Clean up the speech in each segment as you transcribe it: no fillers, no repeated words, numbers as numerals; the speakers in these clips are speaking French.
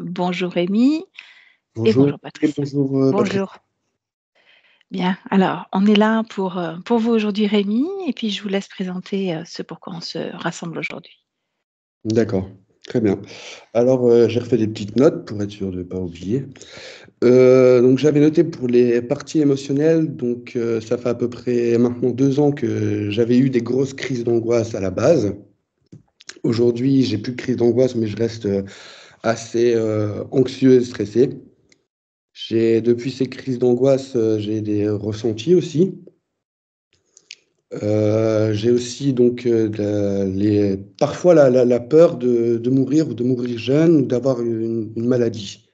Bonjour Rémi et Bonjour bonjour et Patricia. bonjour Patrick. Bonjour. Bien, alors on est là pour vous aujourd'hui Rémi et puis je vous laisse présenter ce pourquoi on se rassemble aujourd'hui. D'accord, très bien. Alors, j'ai refait des petites notes pour être sûr de ne pas oublier. Donc, j'avais noté pour les parties émotionnelles, donc ça fait à peu près maintenant 2 ans que j'avais eu des grosses crises d'angoisse à la base. Aujourd'hui, j'ai plus de crise d'angoisse, mais je reste assez anxieux et stressé. Depuis ces crises d'angoisse, j'ai des ressentis aussi. J'ai aussi donc parfois la peur de mourir ou de mourir jeune ou d'avoir une maladie.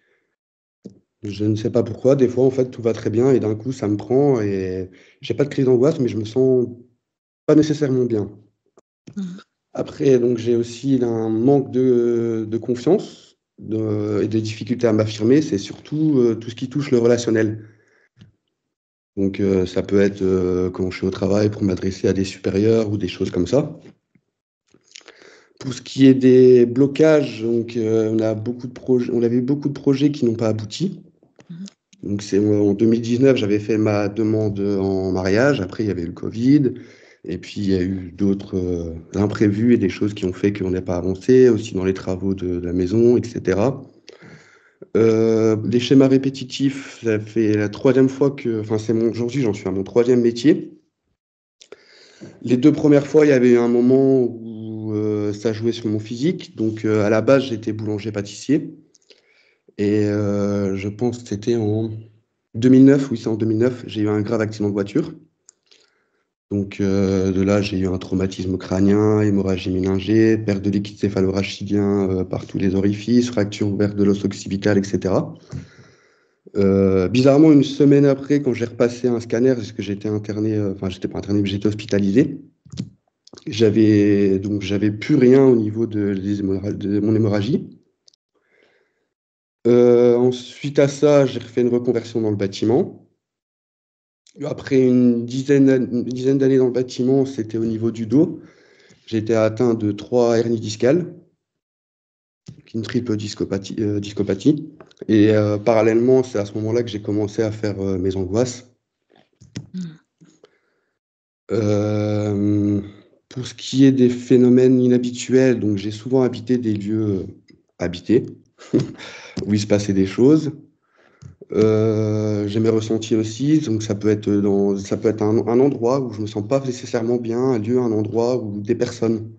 Je ne sais pas pourquoi, des fois en fait tout va très bien et d'un coup ça me prend et j'ai pas de crise d'angoisse mais je me sens pas nécessairement bien. Mhm. Après donc j'ai aussi un manque de confiance et des difficultés à m'affirmer, c'est surtout tout ce qui touche le relationnel. Donc ça peut être quand je suis au travail pour m'adresser à des supérieurs ou des choses comme ça. Pour ce qui est des blocages, donc, on avait eu beaucoup de projets qui n'ont pas abouti. Mhm. Donc, en 2019, j'avais fait ma demande en mariage. Après, il y avait eu le Covid. Et puis, il y a eu d'autres imprévus et des choses qui ont fait qu'on n'a pas avancé, aussi dans les travaux de la maison, etc. Les schémas répétitifs, ça fait la troisième fois enfin, aujourd'hui, j'en suis à mon troisième métier. Les 2 premières fois, il y avait eu un moment où ça jouait sur mon physique. Donc, à la base, j'étais boulanger-pâtissier. Et je pense que c'était en 2009. Oui, c'est en 2009. J'ai eu un grave accident de voiture. Donc, de là, j'ai eu un traumatisme crânien, hémorragie méningée, perte de liquide céphalorachidien par tous les orifices, fracture ouverte de l'os occipital, etc. Bizarrement, une semaine après, quand j'ai repassé un scanner, parce que j'étais interné, enfin, j'étais pas interné, mais j'étais hospitalisé. J'avais plus rien au niveau de mon hémorragie. Ensuite à ça, j'ai refait une reconversion dans le bâtiment. Après une dizaine d'années dans le bâtiment, c'était au niveau du dos. J'ai été atteint de 3 hernies discales, une triple discopathie. Et parallèlement, c'est à ce moment-là que j'ai commencé à faire mes angoisses. Mhm. Euh, pour ce qui est des phénomènes inhabituels, donc j'ai souvent habité des lieux habités où il se passait des choses. J'ai mes ressentis aussi, donc ça peut être un endroit où je me sens pas nécessairement bien, un lieu, un endroit ou des personnes.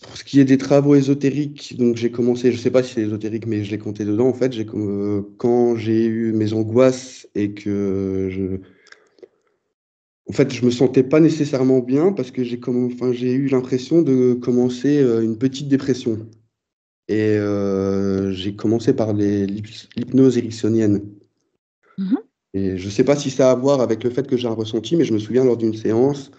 Pour ce qui est des travaux ésotériques, donc j'ai commencé, je sais pas si c'est ésotérique, mais je l'ai compté dedans en fait. Quand j'ai eu mes angoisses et en fait, je me sentais pas nécessairement bien parce que j'ai eu l'impression de commencer une petite dépression. Et j'ai commencé par l'hypnose ericksonienne. Mhm. Et je ne sais pas si ça a à voir avec le fait que j'ai un ressenti, mais je me souviens lors d'une séance,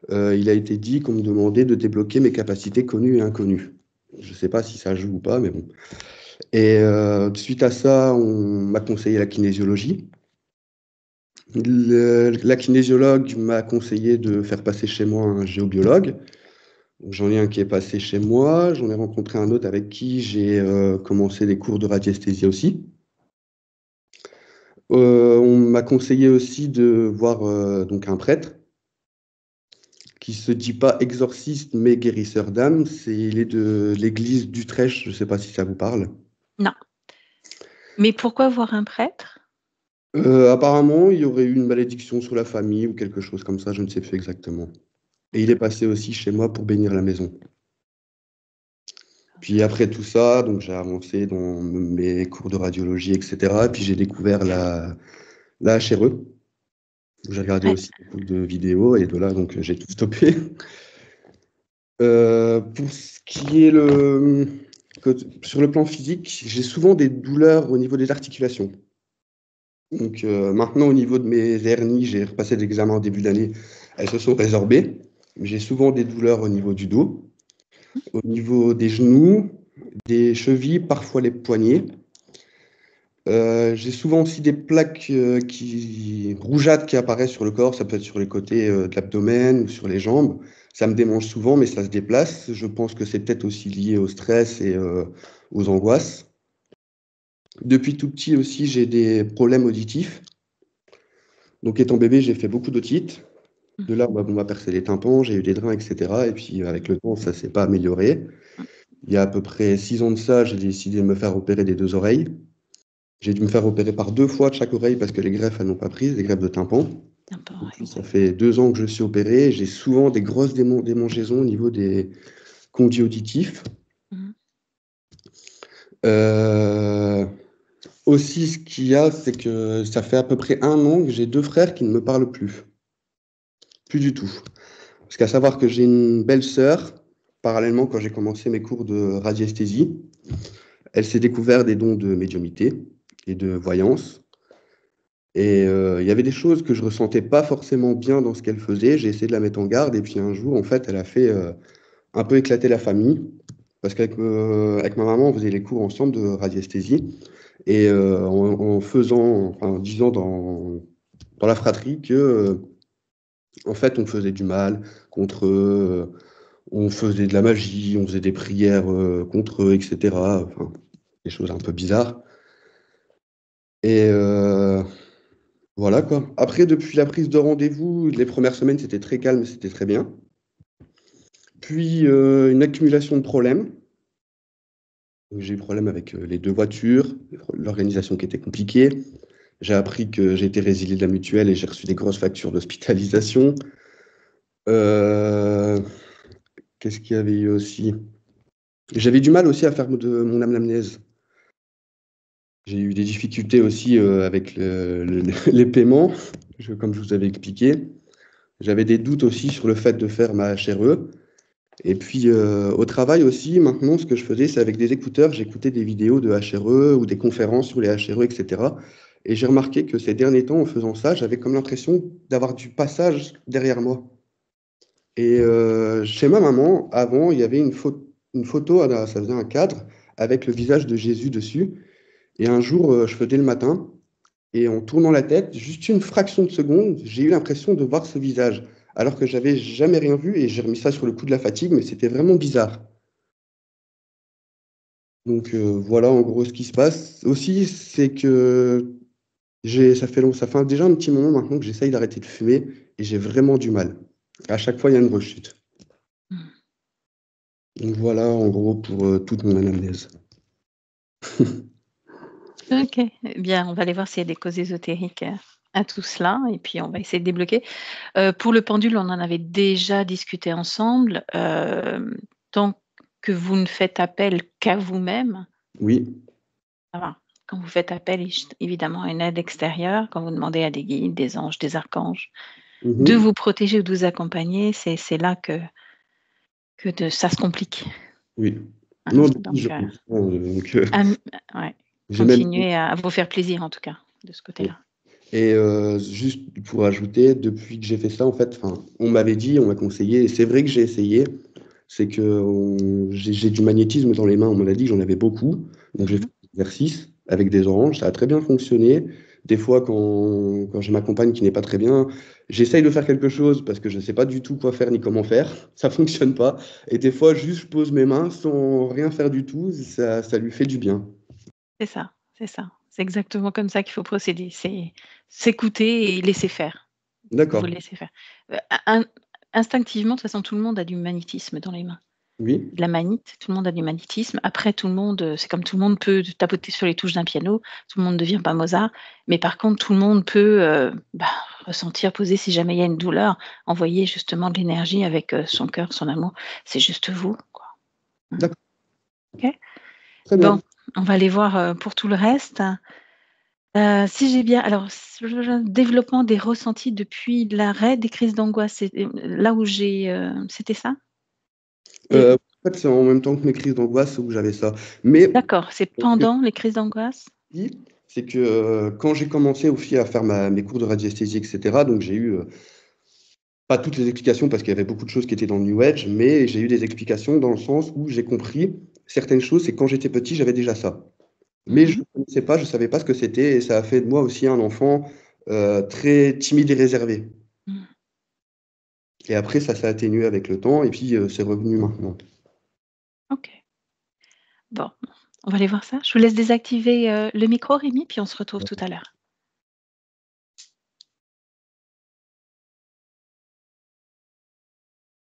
il a été dit qu'on me demandait de débloquer mes capacités connues et inconnues. Je ne sais pas si ça joue ou pas, mais bon. Et suite à ça, on m'a conseillé la kinésiologie. La kinésiologue m'a conseillé de faire passer chez moi un géobiologue. Donc, j'en ai un qui est passé chez moi. J'en ai rencontré un autre avec qui j'ai commencé des cours de radiesthésie aussi. On m'a conseillé aussi de voir donc un prêtre qui se dit pas exorciste mais guérisseur d'âme. Il est de l'église d'Utrecht, je ne sais pas si ça vous parle. Non. Mais pourquoi voir un prêtre? Apparemment, il y aurait eu une malédiction sur la famille ou quelque chose comme ça, je ne sais plus exactement. Et il est passé aussi chez moi pour bénir la maison. Puis après tout ça, donc j'ai avancé dans mes cours de radiologie, etc. Puis j'ai découvert la HRE. J'ai regardé Ouais. aussi beaucoup de vidéos et de là, donc j'ai tout stoppé. Pour ce qui est sur le plan physique, j'ai souvent des douleurs au niveau des articulations. Donc maintenant, au niveau de mes hernies, j'ai repassé l'examen en début d'année, elles se sont résorbées. J'ai souvent des douleurs au niveau du dos, au niveau des genoux, des chevilles, parfois les poignets. J'ai souvent aussi des plaques rougeâtres qui apparaissent sur le corps. Ça peut être sur les côtés de l'abdomen ou sur les jambes. Ça me démange souvent, mais ça se déplace. Je pense que c'est peut-être aussi lié au stress et aux angoisses. Depuis tout petit aussi, j'ai des problèmes auditifs. Donc, étant bébé, j'ai fait beaucoup d'otite. De là, on m'a percé les tympans, j'ai eu des drains, etc. Et puis, avec le temps, ça ne s'est pas amélioré. Il y a à peu près 6 ans de ça, j'ai décidé de me faire opérer des 2 oreilles. J'ai dû me faire opérer par 2 fois de chaque oreille parce que les greffes, elles n'ont pas pris, les greffes de tympan. Un peu, Depuis, ouais. ça fait 2 ans que je suis opéré. J'ai souvent des grosses démangeaisons au niveau des conduits auditifs. Mhm. Euh, Aussi, ce qu'il y a, c'est que ça fait à peu près 1 an que j'ai 2 frères qui ne me parlent plus. Plus du tout. Parce qu'à savoir que j'ai une belle sœur, parallèlement, quand j'ai commencé mes cours de radiesthésie, elle s'est découvert des dons de médiumnité et de voyance. Et il y avait des choses que je ressentais pas forcément bien dans ce qu'elle faisait. J'ai essayé de la mettre en garde. Et puis un jour, en fait, elle a fait un peu éclater la famille. Parce avec ma maman, on faisait les cours ensemble de radiesthésie. Et en faisant, enfin, en disant dans la fratrie que, en fait, on faisait du mal contre eux, on faisait de la magie, on faisait des prières contre eux, etc. Enfin, des choses un peu bizarres. Et voilà quoi. Après, depuis la prise de rendez-vous, les premières semaines, c'était très calme, c'était très bien. Puis, une accumulation de problèmes. Donc, j'ai eu problème avec les 2 voitures, l'organisation qui était compliquée. J'ai appris que j'ai été résilié de la mutuelle et j'ai reçu des grosses factures d'hospitalisation. Euh, Qu'est-ce qu'il y avait eu aussi? J'avais du mal aussi à faire de mon anamnèse. J'ai eu des difficultés aussi avec les paiements, comme je vous avais expliqué. J'avais des doutes aussi sur le fait de faire ma HRE. Et puis au travail aussi, maintenant, ce que je faisais, c'est avec des écouteurs, j'écoutais des vidéos de HRE ou des conférences sur les HRE, etc. Et j'ai remarqué que ces derniers temps, en faisant ça, j'avais comme l'impression d'avoir du passage derrière moi. Et chez ma maman, avant, il y avait une photo, ça faisait un cadre, avec le visage de Jésus dessus. Et un jour, je faisais le matin, et en tournant la tête, juste une fraction de seconde, j'ai eu l'impression de voir ce visage. Alors que j'avais jamais rien vu, et j'ai remis ça sur le coup de la fatigue, mais c'était vraiment bizarre. Donc voilà en gros ce qui se passe. Aussi, c'est que ça fait déjà un petit moment maintenant que j'essaye d'arrêter de fumer, et j'ai vraiment du mal. À chaque fois, il y a une rechute. Mhm. Donc voilà en gros pour toute mon anamnèse. Ok, eh bien, on va aller voir s'il y a des causes ésotériques à tout cela, et puis on va essayer de débloquer. Pour le pendule, on en avait déjà discuté ensemble. Tant que vous ne faites appel qu'à vous-même, Oui. ça va. Quand vous faites appel, évidemment, à une aide extérieure, quand vous demandez à des guides, des anges, des archanges, de Mhm. vous protéger ou de vous accompagner, c'est là que ça se complique, Oui. hein. Non, je Donc, comprends. Donc, ouais, j'ai même. continuez à vous faire plaisir, en tout cas, de ce côté-là. Et juste pour ajouter, depuis que j'ai fait ça, en fait, enfin, on m'avait dit, on m'a conseillé, et c'est vrai que j'ai essayé, c'est que j'ai du magnétisme dans les mains, on m'a dit que j'en avais beaucoup, donc j'ai fait Mmh. des exercices avec des oranges, ça a très bien fonctionné. Des fois, quand j'ai ma compagne qui n'est pas très bien, j'essaye de faire quelque chose parce que je ne sais pas du tout quoi faire ni comment faire, ça fonctionne pas. Et des fois, juste je pose mes mains sans rien faire du tout, ça lui fait du bien. C'est ça, c'est ça. C'est exactement comme ça qu'il faut procéder. C'est s'écouter et laisser faire. Vous D'accord. laissez faire. In Instinctivement, de toute façon, tout le monde a du magnétisme dans les mains. Oui, De la manite, tout le monde a du magnétisme. Après, tout le monde, c'est comme tout le monde peut tapoter sur les touches d'un piano, tout le monde ne devient pas Mozart. Mais par contre, tout le monde peut, ressentir, poser si jamais il y a une douleur, envoyer justement de l'énergie avec, son cœur, son amour. C'est juste vous, quoi. Mmh. d'accord, OK? très bien. Bon, on va aller voir, pour tout le reste. Si j'ai bien alors développement des ressentis depuis l'arrêt des crises d'angoisse, c'est, là où c'était ça? Et En fait, c'est en même temps que mes crises d'angoisse où j'avais ça. Mais d'accord, c'est ce que pendant les crises d'angoisse? je dis, c'est que quand j'ai commencé aussi à faire mes cours de radiesthésie, etc., donc j'ai eu, pas toutes les explications parce qu'il y avait beaucoup de choses qui étaient dans le New Age, mais j'ai eu des explications dans le sens où j'ai compris certaines choses, c'est quand j'étais petit, j'avais déjà ça. Mais je Mmh. ne connaissais pas, je ne savais pas ce que c'était et ça a fait de moi aussi un enfant, très timide et réservé. Mmh. Et après ça s'est atténué avec le temps et puis, c'est revenu maintenant. OK. Bon, on va aller voir ça. Je vous laisse désactiver, le micro Rémi, puis on se retrouve tout à l'heure.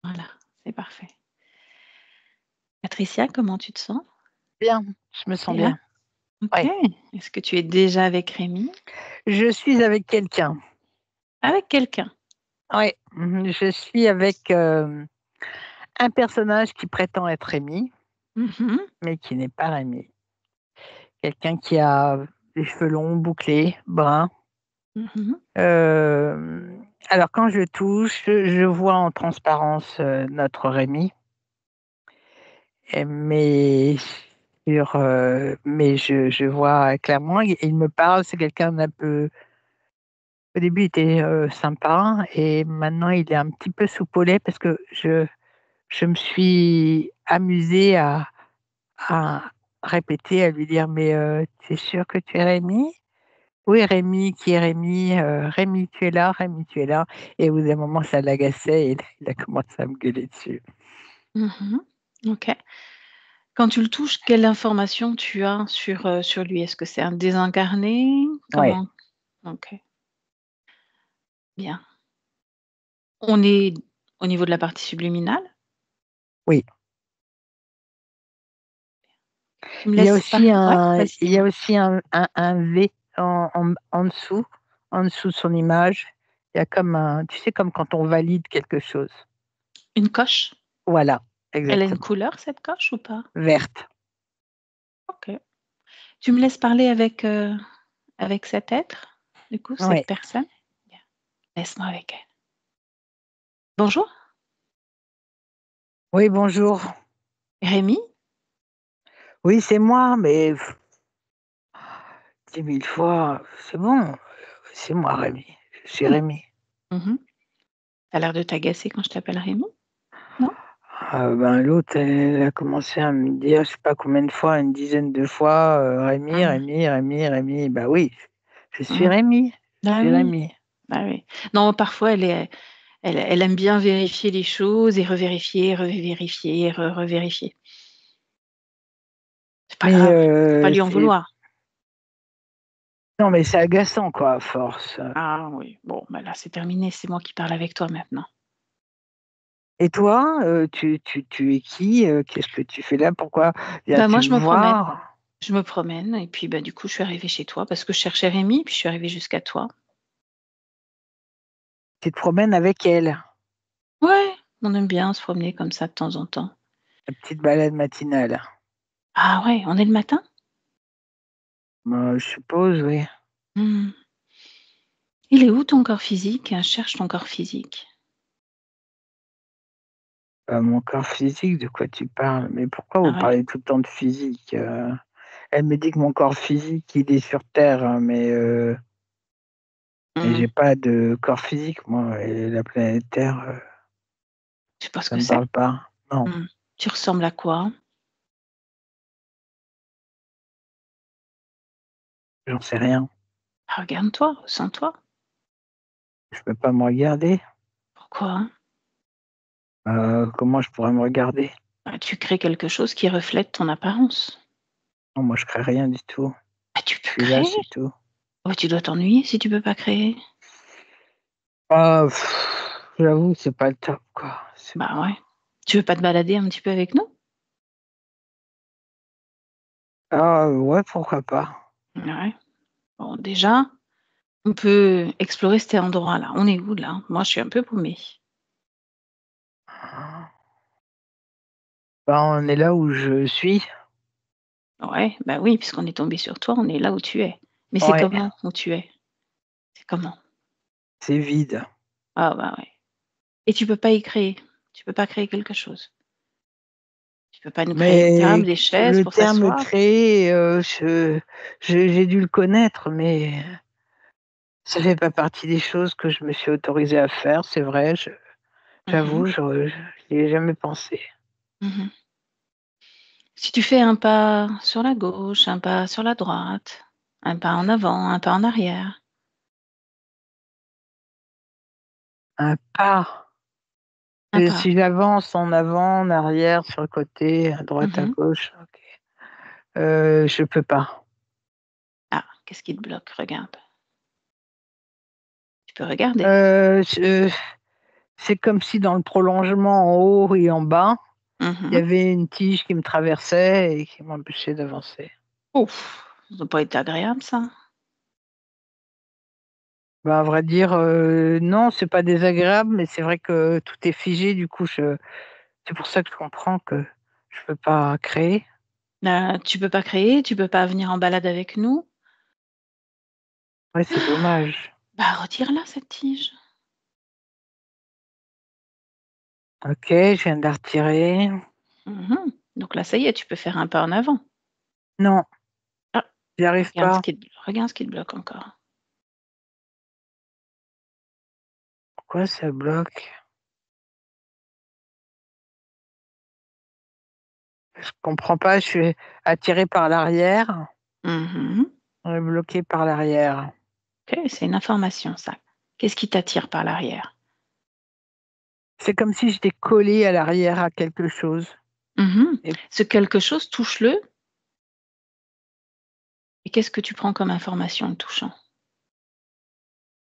Voilà, c'est parfait. Patricia, comment tu te sens? Bien, je me Tu sens es là? bien. OK. Ouais. Est-ce que tu es déjà avec Rémi? Je suis avec quelqu'un. Avec quelqu'un? Ouais, je suis avec, un personnage qui prétend être Rémi, Mmh mh. mais qui n'est pas Rémi. Quelqu'un qui a les cheveux longs, bouclés, bruns. Mmh mh. Alors quand je touche, je vois en transparence, notre Rémi, mais je vois clairement, il me parle, c'est quelqu'un d'un peu. Au début, il était, sympa et maintenant il est un petit peu soupolé parce que je me suis amusée à répéter, à lui dire: «Mais, tu es sûr que tu es Rémi? Oui, Rémi, qui est Rémi? Rémi, tu es là? Rémi, tu es là?» Et au bout d'un moment, ça l'agaçait et il a commencé à me gueuler dessus. Mmh. OK. Quand tu le touches, quelle information tu as sur lui? Est-ce que c'est un désincarné? Ouais, Comment? OK, bien. On est au niveau de la partie subliminale? oui. Tu me laisses ouais, vas-y, Il y a dis-moi. aussi un V en dessous de son image. Il y a comme un, tu sais, comme quand on valide quelque chose. Une coche? Voilà, Elle a une exactement. couleur cette coche ou pas? Verte. OK. Tu me laisses parler avec cet être, du coup, cette Ouais. personne? Bien, laisse-moi avec elle. Bonjour, Oui, bonjour. Rémi? Oui, c'est moi, mais 10 000 fois, c'est bon, c'est moi Rémi, je suis Mmh. Rémi. Mmh. Tu as l'air de t'agacer quand je t'appelle Rémi, non? Ben, l'autre, elle a commencé à me dire, je sais pas combien de fois, une dizaine de fois, «Rémi, Mmh. Rémi, Rémi, Rémi». Bah oui, je suis Mmh. Rémi, je Bah suis oui, Rémi. bah oui. Non, parfois elle aime bien vérifier les choses et revérifier, revérifier, revérifier. C'est pas Mais grave, faut pas lui en c'est vouloir. non, mais c'est agaçant quoi, à force. Ah oui, bon, bah là, c'est terminé, c'est moi qui parle avec toi maintenant. Et toi, tu es qui? Qu'est-ce que tu fais là? Pourquoi Bah, viens-tu moi, me je me promène. voir? Je me promène et puis, bah, du coup, je suis arrivée chez toi parce que je cherchais Rémi, puis je suis arrivée jusqu'à toi. Tu te promènes avec elle, Ouais, on aime bien se promener comme ça de temps en temps. la petite balade matinale. Ah ouais, on est le matin? Bah, je suppose, oui. Mmh. Il est où ton corps physique? Cherche ton corps physique. Mon corps physique, de quoi tu parles? Mais pourquoi Ah vous ouais? parlez tout le temps de physique? Elle me dit que mon corps physique, il est sur terre, hein, mais Mmh. j'ai pas de corps physique moi et la planète Terre, Je sais pas ce ça que me c'est. parle pas. Non, Mmh. Tu ressembles à quoi? j'en sais rien. Ah, regarde-toi, ressens-toi. Je peux pas me regarder. Pourquoi? Comment je pourrais me regarder? Bah, tu crées quelque chose qui reflète ton apparence. Non, moi je crée rien du tout. Bah, tu Je peux suis là, créer. c'est tout. Oh, tu dois t'ennuyer si tu peux pas créer. Ah, j'avoue, c'est pas le top, quoi. Bah ouais. Tu veux pas te balader un petit peu avec nous? Ouais, pourquoi pas. Ouais. Bon, déjà, on peut explorer cet endroit-là. On est où là? Moi, je suis un peu paumée. Bah, on est là où je suis. Ouais, bah oui, puisqu'on est tombé sur toi, on est là où tu es. Mais c'est Ouais, comment où tu es? C'est comment? c'est vide. Ah bah ouais. Et tu peux pas y créer. Tu peux pas créer quelque chose. Tu peux pas nous créer une table, Mais des chaises le pour terme s'asseoir? créer, j'ai dû le connaître, mais ça fait pas partie des choses que je me suis autorisée à faire, c'est vrai, Mmh. j'avoue, j'y ai jamais pensé. Mmh. Si tu fais un pas sur la gauche, un pas sur la droite, un pas en avant, un pas en arrière, Un pas. un Et pas. si j'avance en avant, en arrière, sur le côté, à droite, à Mmh. gauche, OK. Je peux pas. Ah, qu'est-ce qui te bloque? Regarde. Tu peux regarder. Je c'est comme si dans le prolongement en haut et en bas, il y Mmh. avait une tige qui me traversait et qui m'empêchait d'avancer. Ouf, ça doit pas être agréable ça. Bah, à vrai dire, non, c'est pas désagréable, mais c'est vrai que tout est figé, du coup, c'est pour ça que je comprends que je peux pas créer. Tu peux pas créer, tu peux pas venir en balade avec nous. Ouais, c'est dommage. Bah, retire-la cette tige. OK, je viens de la retirer. Mmh. Donc là, ça y est, tu peux faire un pas en avant. Non, Ah, j'y arrive pas. regarde ce qui te bloque encore. Pourquoi ça bloque? Je comprends pas, je suis attirée par l'arrière, Mmh. bloquée par l'arrière. OK, c'est une information ça. Qu'est-ce qui t'attire par l'arrière? C'est comme si j'étais collée à l'arrière à quelque chose Mmh. et Ce quelque chose, touche-le et qu'est-ce que tu prends comme information en le touchant?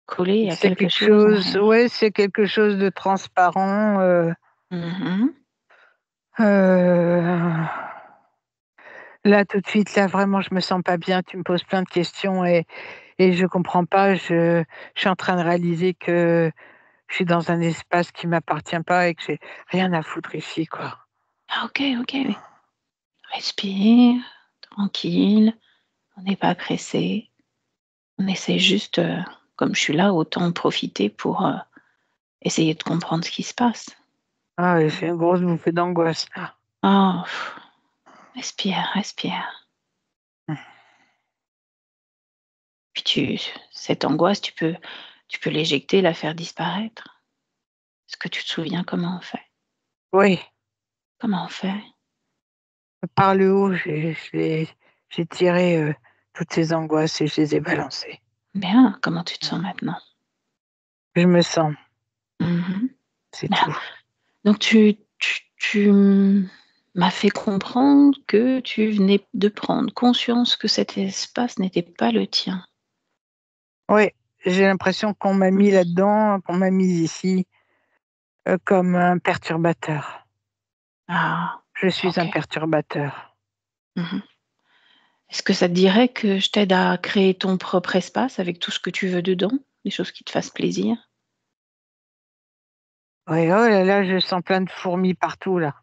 Collé à c'est quelque quelque chose en chose, arrière. ouais, c'est quelque chose de transparent, Mmh. heu, là, tout de suite, là, vraiment, je me sens pas bien. Tu me poses plein de questions et je comprends pas. Je suis en train de réaliser que je suis dans un espace qui m'appartient pas et que j'ai rien à foutre ici, quoi. Ah OK, OK, oui. Respire, tranquille, on n'est pas pressé. On essaie juste, comme je suis là, autant en profiter pour, essayer de comprendre ce qui se passe. Ah ouais, j'ai une grosse bouffée d'angoisse, là. Oh, respire, respire. Puis cette angoisse, tu peux l'éjecter, la faire disparaître. Est-ce que tu te souviens comment on fait? Oui, Comment on fait? par le haut, j'ai tiré, toutes ces angoisses et je les ai balancées. Bien, comment tu te sens maintenant? Je me sens, Mmh. c'est Bien. tout. Donc m'as fait comprendre que tu venais de prendre conscience que cet espace n'était pas le tien. Oui, j'ai l'impression qu'on m'a mis Mmh. là-dedans, qu'on m'a mise ici, comme un perturbateur. Ah, Je suis un OK. perturbateur. Mmh. Est-ce que ça te dirait que je t'aide à créer ton propre espace avec tout ce que tu veux dedans? Des choses qui te fassent plaisir? Oui, oh là là, je sens plein de fourmis partout là.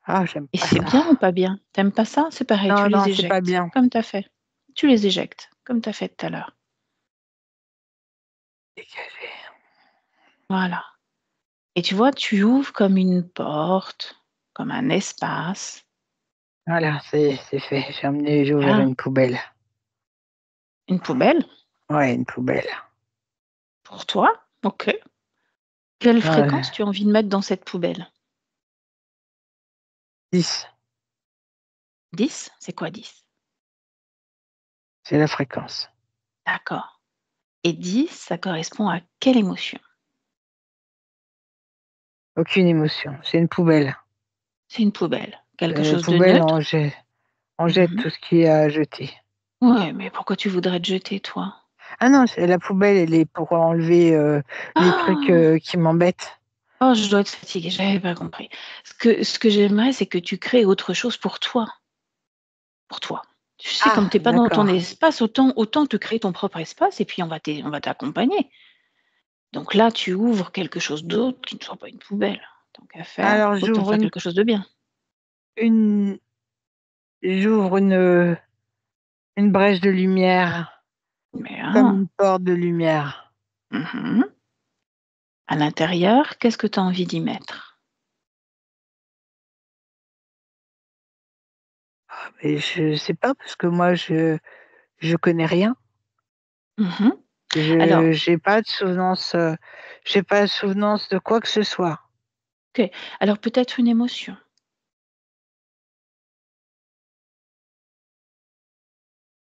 Ah, j'aime Et pas c'est ça. bien ou pas bien? T'aimes pas ça? C'est pareil, tu Non, les non, c'est pas éjectes, bien. comme tu as fait. Tu les éjectes, comme tu as fait tout à l'heure. Dégagé. Voilà. Et tu vois, tu ouvres comme une porte, comme un espace. Voilà, c'est fait. J'ai ouvert Bien. une poubelle. Une poubelle Ouais, une poubelle. pour toi? OK. Quelle fréquence Ouais, tu as envie de mettre dans cette poubelle? 10, 10. C'est quoi 10? c'est la fréquence. D'accord. Et 10, ça correspond à quelle émotion? Aucune émotion, c'est une poubelle. C'est une poubelle. Quelque chose de Poubelle, neutre? on jette Mmh. tout ce qui est à jeter. Ouais, mais pourquoi tu voudrais te jeter, toi? Ah non, c'est la poubelle, elle est pour enlever, les trucs, Ah! qui m'embêtent. Oh, je dois être fatiguée, j'avais pas compris. Ce que j'aimerais, c'est que tu crées autre chose pour toi, pour toi. Tu sais, comme Ah, tu es pas dans ton d'accord. espace, autant te créer ton propre espace et puis on va t'accompagner. Donc là, tu ouvres quelque chose d'autre qui ne soit pas une poubelle. Tant qu'à faire, Alors autant faire quelque chose de bien. une j'ouvre une brèche de lumière, comme Bien. une porte de lumière. Mmh. À l'intérieur, qu'est-ce que tu as envie d'y mettre? Et je sais pas parce que moi je connais rien. Mmh. Alors, Je j'ai pas de souvenance de quoi que ce soit. OK, alors peut-être une émotion.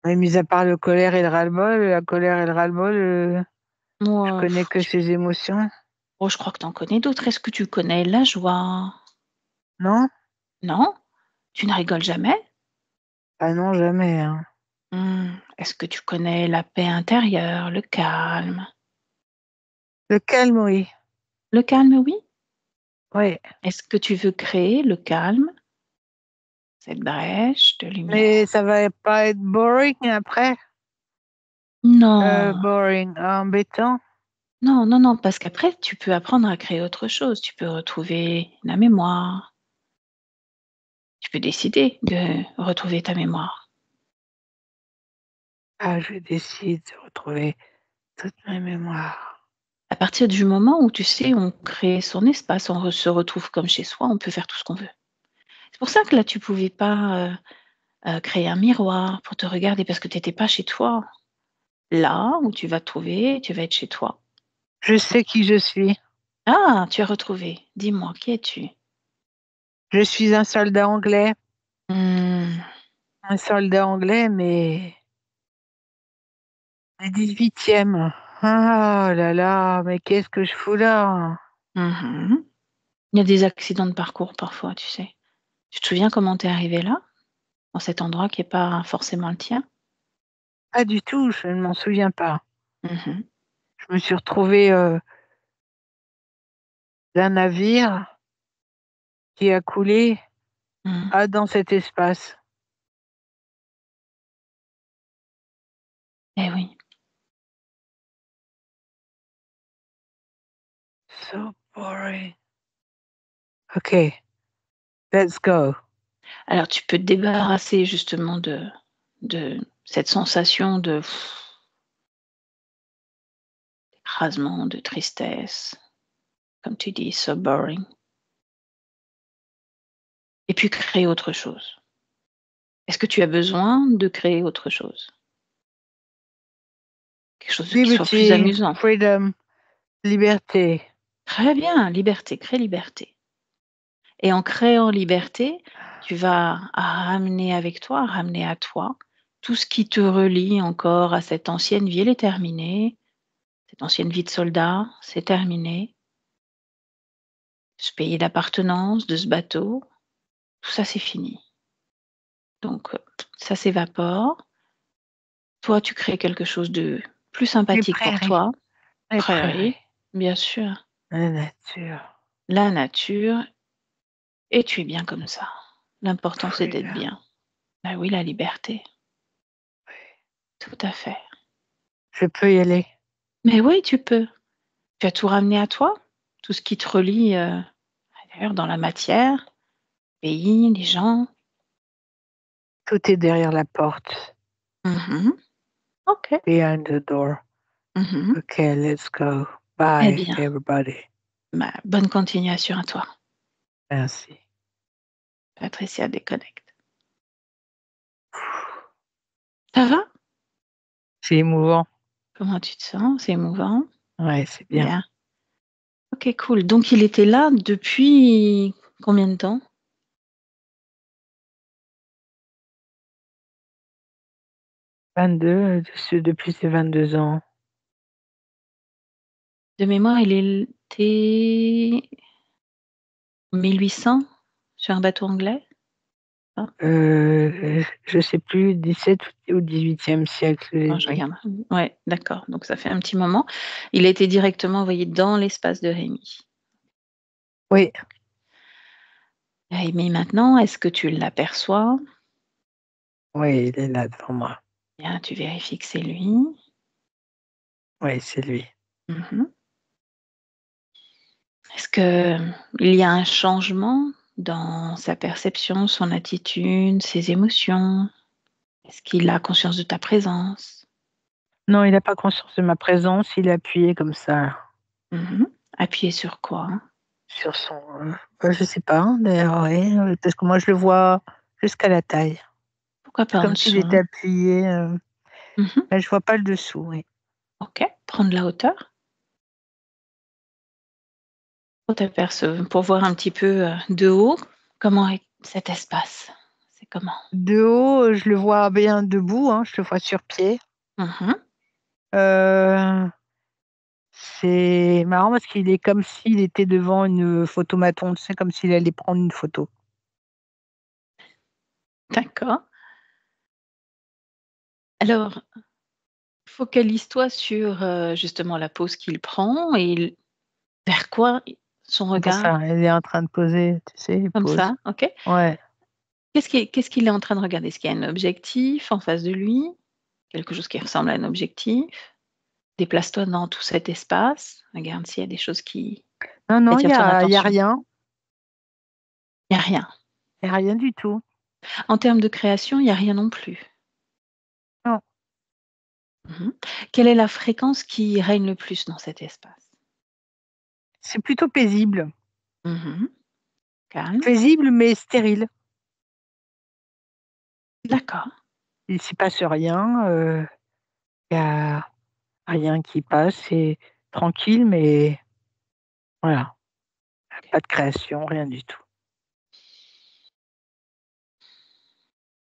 Mais mis à part le colère et le ras-le-bol, la colère et le ras-le-bol, je Moi, connais que ces émotions, je crois que tu en connais d'autres. Est-ce que tu connais la joie? non? Non? Tu ne rigoles jamais? Ah non, jamais, hein. Est-ce que tu connais la paix intérieure, le calme? Le calme, oui. Le calme, oui. Oui. Est-ce que tu veux créer le calme, cette brèche de Mais lumière? ça va pas être boring après? Non, Boring, embêtant? non, non, non, parce qu'après, tu peux apprendre à créer autre chose. Tu peux retrouver la mémoire. Tu peux décider de retrouver ta mémoire. Ah, je décide de retrouver toute ma mémoire. À partir du moment où, tu sais, on crée son espace, se retrouve comme chez soi, on peut faire tout ce qu'on veut. C'est pour ça que là, tu pouvais pas, créer un miroir pour te regarder parce que tu étais pas chez toi. Là où tu vas te trouver, tu vas être chez toi. Je sais qui je suis. Ah, tu as retrouvé. Dis-moi, qui es-tu? Je suis un soldat anglais. Mmh. Un soldat anglais, mais du 18e. Ah là là, mais qu'est-ce que je fous là? Mmh. Il y a des accidents de parcours parfois, tu sais. Tu te souviens comment tu es arrivé là? Dans cet endroit qui est pas forcément le tien? Pas du tout, je ne m'en souviens pas. Mmh. Je me suis retrouvée d'un navire qui a coulé Mmh. dans cet espace. Eh oui. So boring. OK, let's go. Alors tu peux te débarrasser justement de cette sensation de d'écrasement, de tristesse, comme tu dis, so boring et puis créer autre chose. Est-ce que tu as besoin de créer autre chose? Quelque chose qui soit plus Liberty, amusant? freedom, liberté. Très bien, liberté, crée liberté et en créant liberté, tu vas ramener avec toi, ramener à toi tout ce qui te relie encore à cette ancienne vie. Elle est terminée, cette ancienne vie de soldat, c'est terminé. Ce pays d'appartenance, de ce bateau, tout ça c'est fini. Donc ça s'évapore. Toi, tu crées quelque chose de plus Les sympathique pour prairies, toi. les prairies, Prairie, bien sûr, la nature, la nature et tu es bien comme ça. L'important c'est d'être freedom. bien. Bah oui, la liberté, tout à fait. Je peux y aller. Mais oui, tu peux. Tu as tout ramené à toi, tout ce qui te relie, d'ailleurs dans la matière, pays, les gens. Tout est derrière la porte. Mmh. OK. Behind the door. Mmh. Okay, let's go. Eh Bye, bien, everybody. bah, bonne continuation à toi. Merci. Patricia déconnecte. Ça va? C'est émouvant. Comment tu te sens? C'est émouvant? Ouais, c'est bien. Bien. OK, cool. Donc il était là depuis combien de temps? 22, depuis ses 22 ans. De mémoire, il était 1800 sur un bateau anglais? Ah, Je sais plus, 17 ou 18e siècle, je l'ai attends, je dit. regarde. Ouais, d'accord, donc ça fait un petit moment. Il a été directement envoyé dans l'espace de Rémi. Oui, Rémi maintenant, est-ce que tu l'aperçois? oui, il est là devant moi. Bien, tu vérifies que c'est lui. Oui, c'est lui. Mmh. Est-ce que il y a un changement dans sa perception, son attitude, ses émotions? Est-ce qu'il a conscience de ta présence? Non, il n'a pas conscience de ma présence, il est appuyé comme ça Mmh. Appuyé sur quoi? sur son, je sais pas, hein, d'ailleurs, oui, parce que moi je le vois jusqu'à la taille. Pourquoi C'est pas en comme s'il était dessous? appuyé, Mmh. mais je vois pas le dessous, oui. OK, prendre la hauteur pour voir un petit peu, de haut, comment est cet espace? C'est Comment? De haut, je le vois bien debout, hein, je le vois sur pied. Mmh. Heu, c'est marrant parce qu'il est comme s'il était devant une photomaton, tu sais, comme s'il allait prendre une photo. D'accord. Alors, focalise-toi sur, justement la pose qu'il prend et vers quoi son C'est pour regard? ça, elle est en train de poser, tu sais, il Comme pose. ça, OK. Ouais. Qu'est-ce qu'il est en train de regarder? Est-ce qu'il y a un objectif en face de lui? Quelque chose qui ressemble à un objectif? Déplace-toi dans tout cet espace, regarde s'il y a des choses qui Non, non, il attirent y ton a il y a attention. rien, Il y a rien. il y a rien du tout. En termes de création, il y a rien non plus. Non, Mmh. Quelle est la fréquence qui règne le plus dans cet espace? c'est plutôt paisible. Mmh. Calme. Paisible mais stérile. D'accord. Il s'y passe rien, il y a rien qui passe, c'est tranquille mais voilà, OK. pas de création, rien du tout.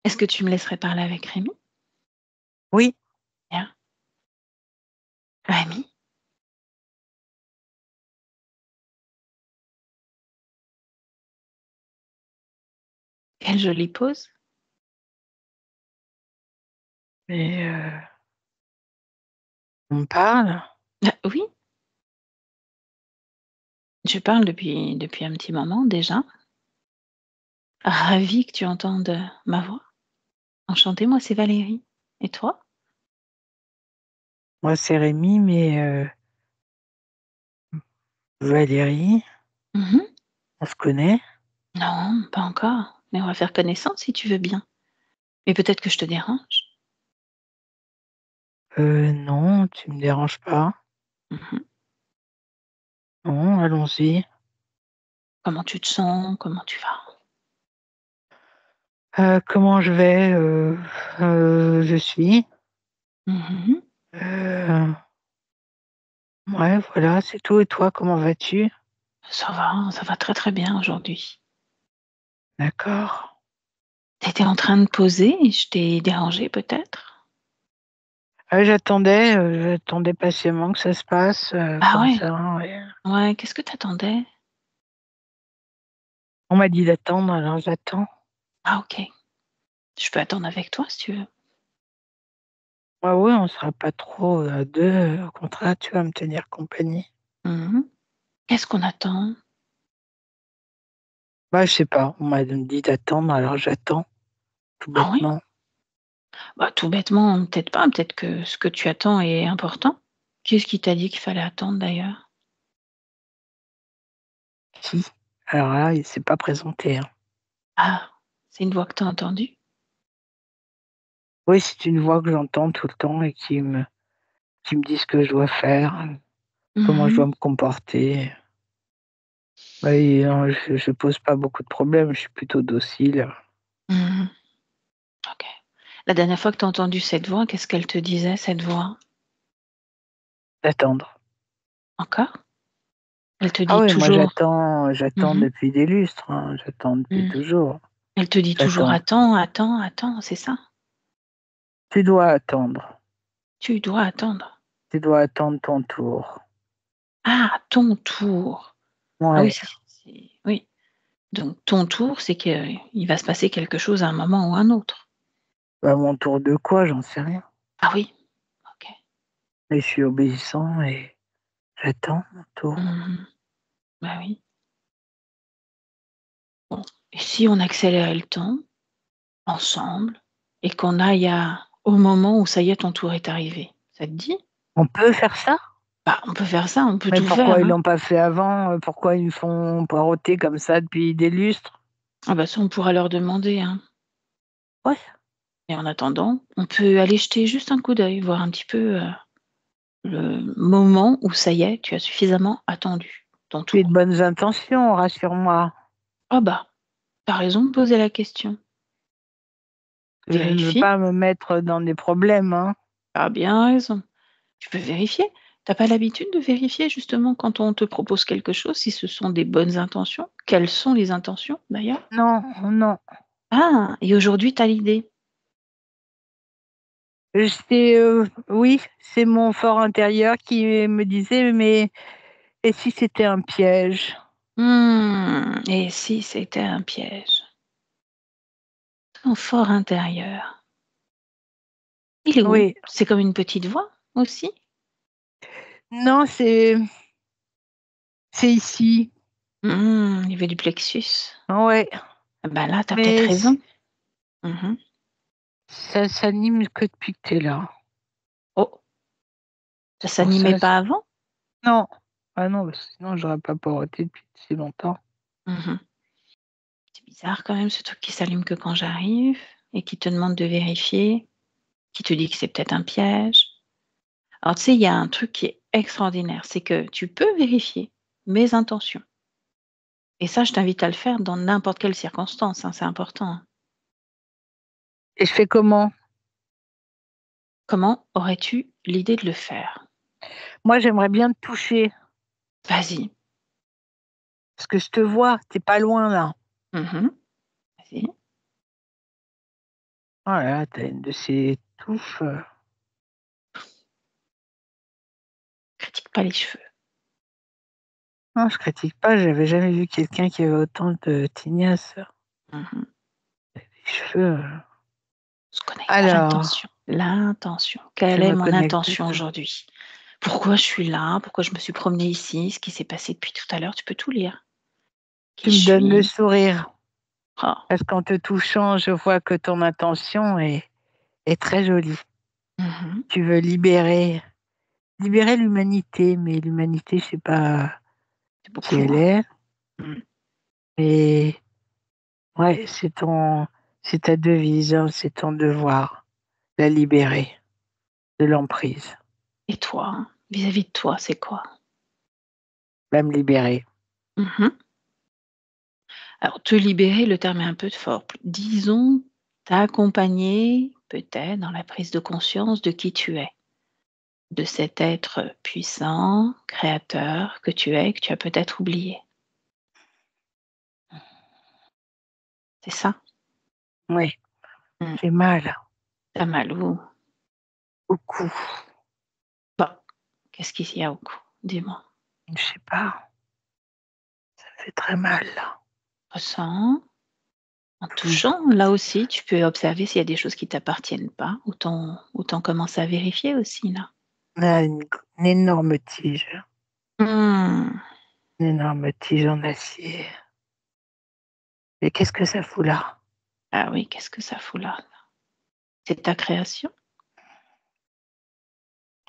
Est-ce que tu me laisserais parler avec Rémi? Oui, Bien. Rémi, quelle jolie pose. mais on me parle. Oui, je parle depuis un petit moment déjà. Ravie que tu entendes, ma voix. Enchantée, moi c'est Valérie. Et toi? Moi, c'est Rémi, mais Valérie, Mmh. on se connaît? Non, pas encore, mais on va faire connaissance si tu veux bien. Mais peut-être que je te dérange? Non, tu me déranges pas. Mmh. Non, allons-y. Comment tu te sens? Comment tu vas? Comment je vais? Je suis. Mmh. Heu, ouais, voilà, c'est tout et toi, comment vas-tu? Ça va très, très bien aujourd'hui. D'accord. Tu étais en train de poser et je t'ai dérangée peut-être? J'attendais patiemment que ça se passe, Ah comme ouais? ça, ouais. Ouais, qu'est-ce que tu attendais? On m'a dit d'attendre, alors j'attends. Ah OK. Je peux attendre avec toi si tu veux. Ouais, ouais, on sera pas trop, à 2, au contraire, tu vas me tenir compagnie. Mmh. Qu'est-ce qu'on attend? Bah, je sais pas, on m'a dit d'attendre, alors j'attends, tout Ah oui? bêtement. Bah, tout bêtement, peut-être pas, peut-être que ce que tu attends est important. Qu'est-ce qui t'a dit qu'il fallait attendre d'ailleurs? Qui? Alors là, il s'est pas présenté, hein. Ah, c'est une voix que tu as entendue? Oui, c'est une voix que j'entends tout le temps et qui me dit ce que je dois faire, comment je Mmh. dois me comporter. Bah, je pose pas beaucoup de problèmes, je suis plutôt docile. Mmh. OK. La dernière fois que tu as entendu cette voix, qu'est-ce qu'elle te disait cette voix? D'attendre. Encore? Elle te Ah dit oui, moi toujours j'attends mmh depuis des lustres, hein, j'attends depuis mh. toujours. Elle te dit toujours: J'attends. «Attends, attends, attends», c'est ça? Tu dois attendre. Tu dois attendre. Tu dois attendre ton tour. Ah, ton tour. Ah oui, Ouais, c'est oui. Donc ton tour, c'est qu'il va se passer quelque chose à un moment ou un autre. bah, mon tour de quoi? J'en sais rien. Ah oui, OK. Mais je suis obéissant et j'attends mon tour. Mmh. Bah oui. Bon, et si on accélérait le temps ensemble et qu'on aille au moment où ça y est, ton tour est arrivé, ça te dit? On peut faire ça? Bah, on peut faire ça, on peut Mais tout faire, pourquoi ils hein. l'ont pas fait avant? Pourquoi ils me font poireauter comme ça depuis des lustres? Ah bah ça, on pourra leur demander, hein. Ouais, Et en attendant, on peut aller jeter juste un coup d'œil, voir un petit peu, le moment où ça y est, tu as suffisamment attendu ton j'ai de tour. bonnes intentions, rassure-moi. Ah bah, tu as raison de poser la question. Je ne veux Vérifie. pas me mettre dans des problèmes, hein. Tu as bien raison. Tu peux vérifier. T'as pas l'habitude de vérifier justement quand on te propose quelque chose, si ce sont des bonnes intentions? Quelles sont les intentions d'ailleurs? Non, non, Ah, et aujourd'hui, tu as l'idée? Oui, c'est mon fort intérieur qui me disait: «Mais et si c'était un piège?» Et si c'était un piège? Ton fort intérieur, il est où? Oui. C'est comme une petite voix aussi? Non, c'est ici. Niveau du plexus. Ouais, Ah bah, là, tu as peut-être mais raison. Mmh. ça s'anime que depuis que tu es là. Oh, ça C'est pour s'animait ça. pas avant? Non. Ah non, parce que sinon j'aurais pas poreauté depuis si longtemps. Mmh. C'est bizarre quand même ce truc qui s'allume que quand j'arrive et qui te demande de vérifier, qui te dit que c'est peut-être un piège. Alors tu sais, il y a un truc qui est extraordinaire, c'est que tu peux vérifier mes intentions et ça, je t'invite à le faire dans n'importe quelle circonstance, hein, c'est important, hein. Et je fais comment? Comment aurais-tu l'idée de le faire? Moi, j'aimerais bien te toucher, Vas-y. parce que je te vois, tu es pas loin là. Mmh. Vas-y. Oh là là, tu as une de ces touffes, Critique pas les cheveux. non, je critique pas, j'avais jamais vu quelqu'un qui avait autant de tignasse. Mmh. Les cheveux, On se connecte à alors, l'intention. L'intention. je Quelle est me mon connecte intention dessus. aujourd'hui? Pourquoi je suis là? Pourquoi je me suis promenée ici? Ce qui s'est passé depuis tout à l'heure, tu peux tout lire. Qui Tu je me donnes le suis? sourire, Oh. parce qu'en te touchant, je vois que ton intention est très jolie. Mmh. Tu veux libérer l'humanité, mais l'humanité, je sais pas C'est qui beaucoup, elle hein. est, Mmh. mais ouais, c'est ta devise, hein, c'est ton devoir, la libérer de l'emprise, Et toi, hein, vis-à-vis de toi, c'est quoi? même libérer. Mmh. Alors te libérer, le terme est un peu fort. Disons, t'accompagner peut-être dans la prise de conscience de qui tu es, de cet être puissant, créateur que tu es, que tu as peut-être oublié. C'est ça? Oui, Mmh. j'ai mal, Tu mal où? beaucoup, Bon, qu'est-ce qu'il y a au cou? Dis-moi. je sais pas, ça fait très mal là. Ressens, en Mmh. touchant, là aussi, tu peux observer s'il y a des choses qui t'appartiennent pas. Autant commencer à vérifier aussi, là. Là, une énorme tige, Mmh. une énorme tige en acier. Et qu'est-ce que ça fout là? Ah oui, qu'est-ce que ça fout là? C'est ta création?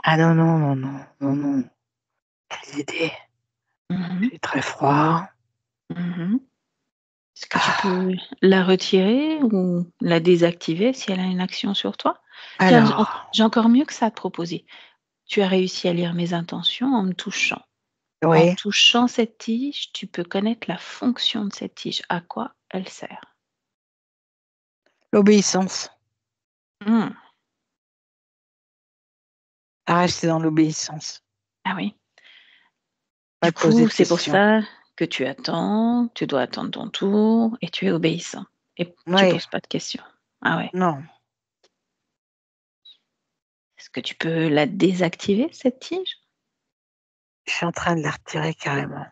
Ah non, non, non, non, non, non, quelle idée! Mmh. J'ai très froid. Mmh. Est-ce que tu Ah, peux la retirer ou la désactiver si elle a une action sur toi? Tiens, alors, j'ai encore mieux que ça à te proposer. Tu as réussi à lire mes intentions en me touchant. En oui, touchant cette tige, tu peux connaître la fonction de cette tige, à quoi elle sert. l'obéissance, Mmh. à rester dans l'obéissance, Ah oui. pas Du te poser coup, de c'est pour questions. ça que tu attends, tu dois attendre ton tour et tu es obéissant et tu Oui, poses pas de questions. Ah ouais. non, Est-ce que tu peux la désactiver cette tige? je suis en train de la retirer carrément.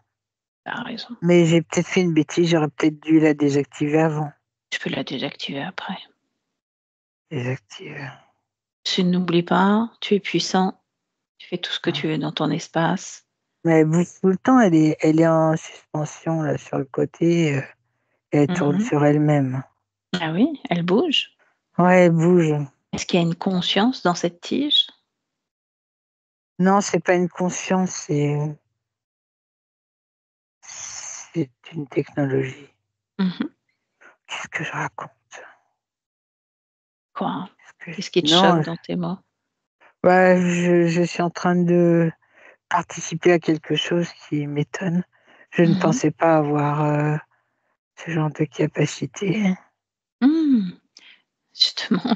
Tu as raison. Mais j'ai peut-être fait une bêtise, j'aurais peut-être dû la désactiver avant. Tu peux la désactiver après. Désactiver. Tu n'oublies pas, tu es puissant, tu fais tout ce que Mmh. tu veux dans ton espace. Mais elle bouge tout le temps, elle est en suspension là sur le côté, et elle tourne Mmh. sur elle-même. Ah oui, elle bouge. Ouais, elle bouge. Est-ce qu'il y a une conscience dans cette tige? Non, c'est pas une conscience, c'est une technologie. Mmh. Qu'est-ce que je raconte? Quoi? Que Qu'est-ce qui te choque non, dans tes mots? ouais, je suis en train de participer à quelque chose qui m'étonne. Je ne Mmh. pensais pas avoir, ce genre de capacité. Mmh. Justement,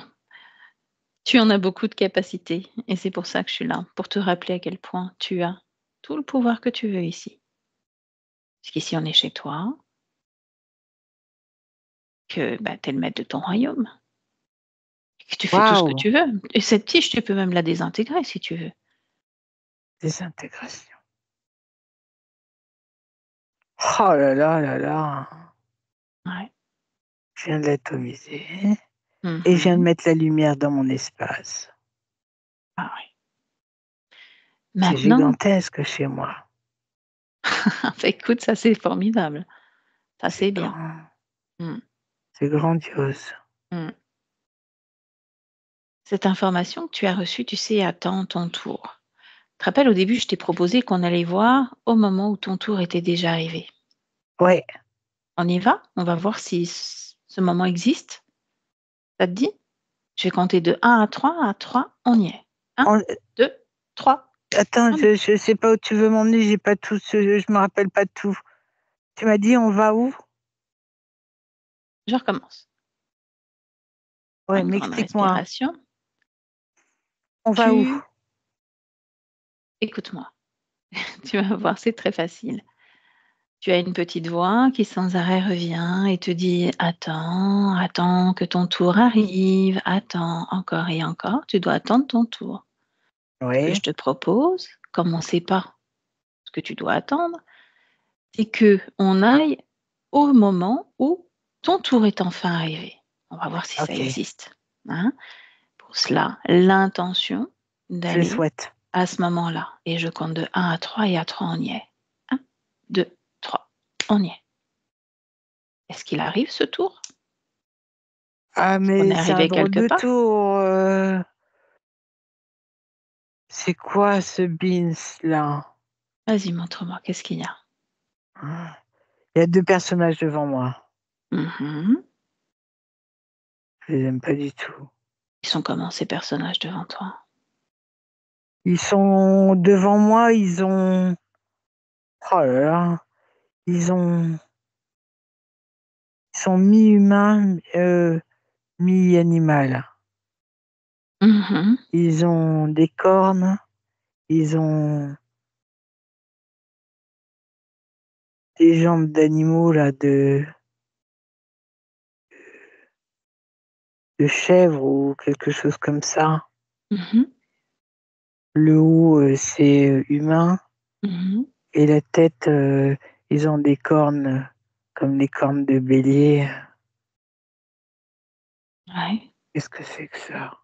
tu en as beaucoup de capacités et c'est pour ça que je suis là, pour te rappeler à quel point tu as tout le pouvoir que tu veux ici. Puisqu'ici on est chez toi, que tu es le maître de ton royaume, que tu fais tout ce que Waouh! tu veux. Et cette tige, tu peux même la désintégrer si tu veux. Désintégration. Oh là là là là! Ouais. Je viens de l'atomiser et je viens de Mmh. mettre la lumière dans mon espace. Ah ouais. C'est Maintenant, gigantesque chez moi. écoute, ça c'est formidable. Ça C'est c'est bien. grand, Mmh. c'est grandiose. Mmh. Cette information que tu as reçue, tu sais, attend ton tour. Tu te rappelles au début, je t'ai proposé qu'on allait voir au moment où ton tour était déjà arrivé. Ouais, On y va? On va voir si ce moment existe? Ça te dit? Je vais compter de 1 à 3. À 3, on y est. 1, on 2, 3. attends, On y je sais pas où tu veux m'emmener, j'ai pas tout ce je me rappelle pas de tout. Tu m'as dit: «On va où?» Je recommence. Ouais, Une mais grande explique-moi. respiration. On va où? Tu écoute-moi, tu vas voir, c'est très facile. Tu as une petite voix qui sans arrêt revient et te dit: «Attends, attends que ton tour arrive, attends encore et encore, tu dois attendre ton tour». Ce que Oui, je te propose, comme on ne sait pas ce que tu dois attendre, c'est qu'on aille au moment où ton tour est enfin arrivé. On va voir si ça OK, existe, hein. Pour cela, l'intention je le d'aller souhaite. à ce moment-là et je compte de 1 à 3 et à 3 on y est. 1, 2, 3, on y est. Est-ce qu'il arrive ce tour? Ah Est-ce qu'on mais est c'est un arrivé drôle quelque de part? tour, c'est quoi ce beans là? Vas-y, montre-moi, qu'est-ce qu'il y a? Ah, il y a 2 personnages devant moi. Mmh. Je les aime pas du tout. Ils sont comment ces personnages devant toi? Ils sont devant moi, oh là là, ils ont ils sont mi-humains, mi-animal. Mmh. Ils ont des cornes, ils ont des jambes d'animaux là, de chèvre ou quelque chose comme ça. Mmh. Le haut, c'est, humain Mmh. et la tête, ils ont des cornes, comme les cornes de bélier. Ouais. Qu'est-ce que c'est que ça?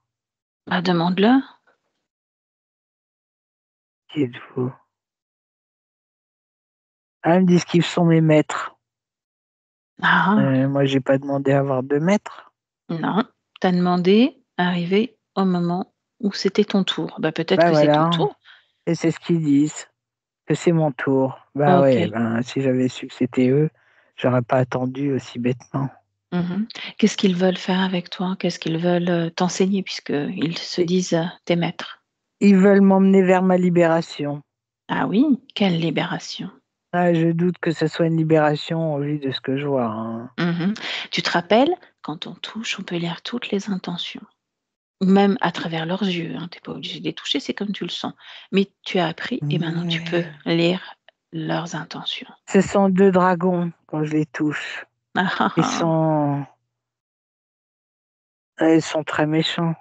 Bah, demande-leur. Qui êtes-vous? Ah, ils me disent qu'ils sont mes maîtres. Ah! Moi, j'ai pas demandé à avoir de maître. Non, tu as demandé à arriver au moment où c'était ton tour. Bah, peut-être Bah, que c'est ton voilà tour. et c'est ce qu'ils disent, que c'est mon tour. Bah, ouais, OK. ben, si j'avais su que c'était eux, j'aurais pas attendu aussi bêtement. Mmh. Qu'est-ce qu'ils veulent faire avec toi? Qu'est-ce qu'ils veulent, t'enseigner puisqu'ils se Et disent, tes maîtres? ils veulent m'emmener vers ma libération. Ah oui? Quelle libération! Ah, je doute que ce soit une libération au vu de ce que je vois, hein. Mmh. Tu te rappelles, quand on touche, on peut lire toutes les intentions, ou même à travers leurs yeux, hein, tu es pas obligé de les toucher, c'est comme tu le sens. Mais tu as appris et maintenant tu peux Ouais. lire leurs intentions. Ce sont 2 dragons quand je les touche. Ah ah Ils ah! sont ils sont très méchants.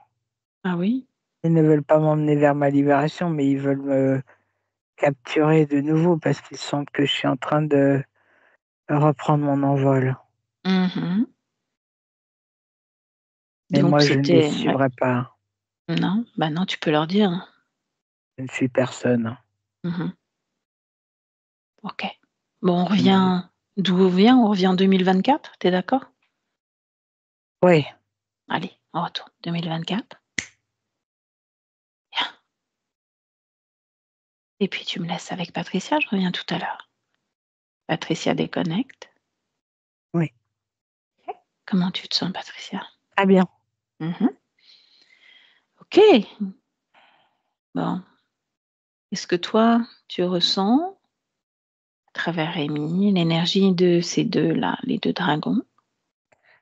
Ah oui? Ils ne veulent pas m'emmener vers ma libération, mais ils veulent me capturer de nouveau parce qu'ils sentent que je suis en train de reprendre mon envol. Mmh. Mais Donc moi, je ne les c'était ouais. suivrai pas. Non, bah non, tu peux leur dire, hein. Je ne suis personne. Mmh. OK. Bon, on Je ne revient d'où on vient? On revient en 2024, tu es d'accord? Oui, Allez, on retourne 2024. Bien. Et puis tu me laisses avec Patricia, je reviens tout à l'heure. Patricia déconnecte. oui. OK. Comment tu te sens, Patricia? Très bien. Mmh. OK. Bon. Est-ce que toi, tu ressens, à travers Rémi, l'énergie de ces 2 là, les 2 dragons?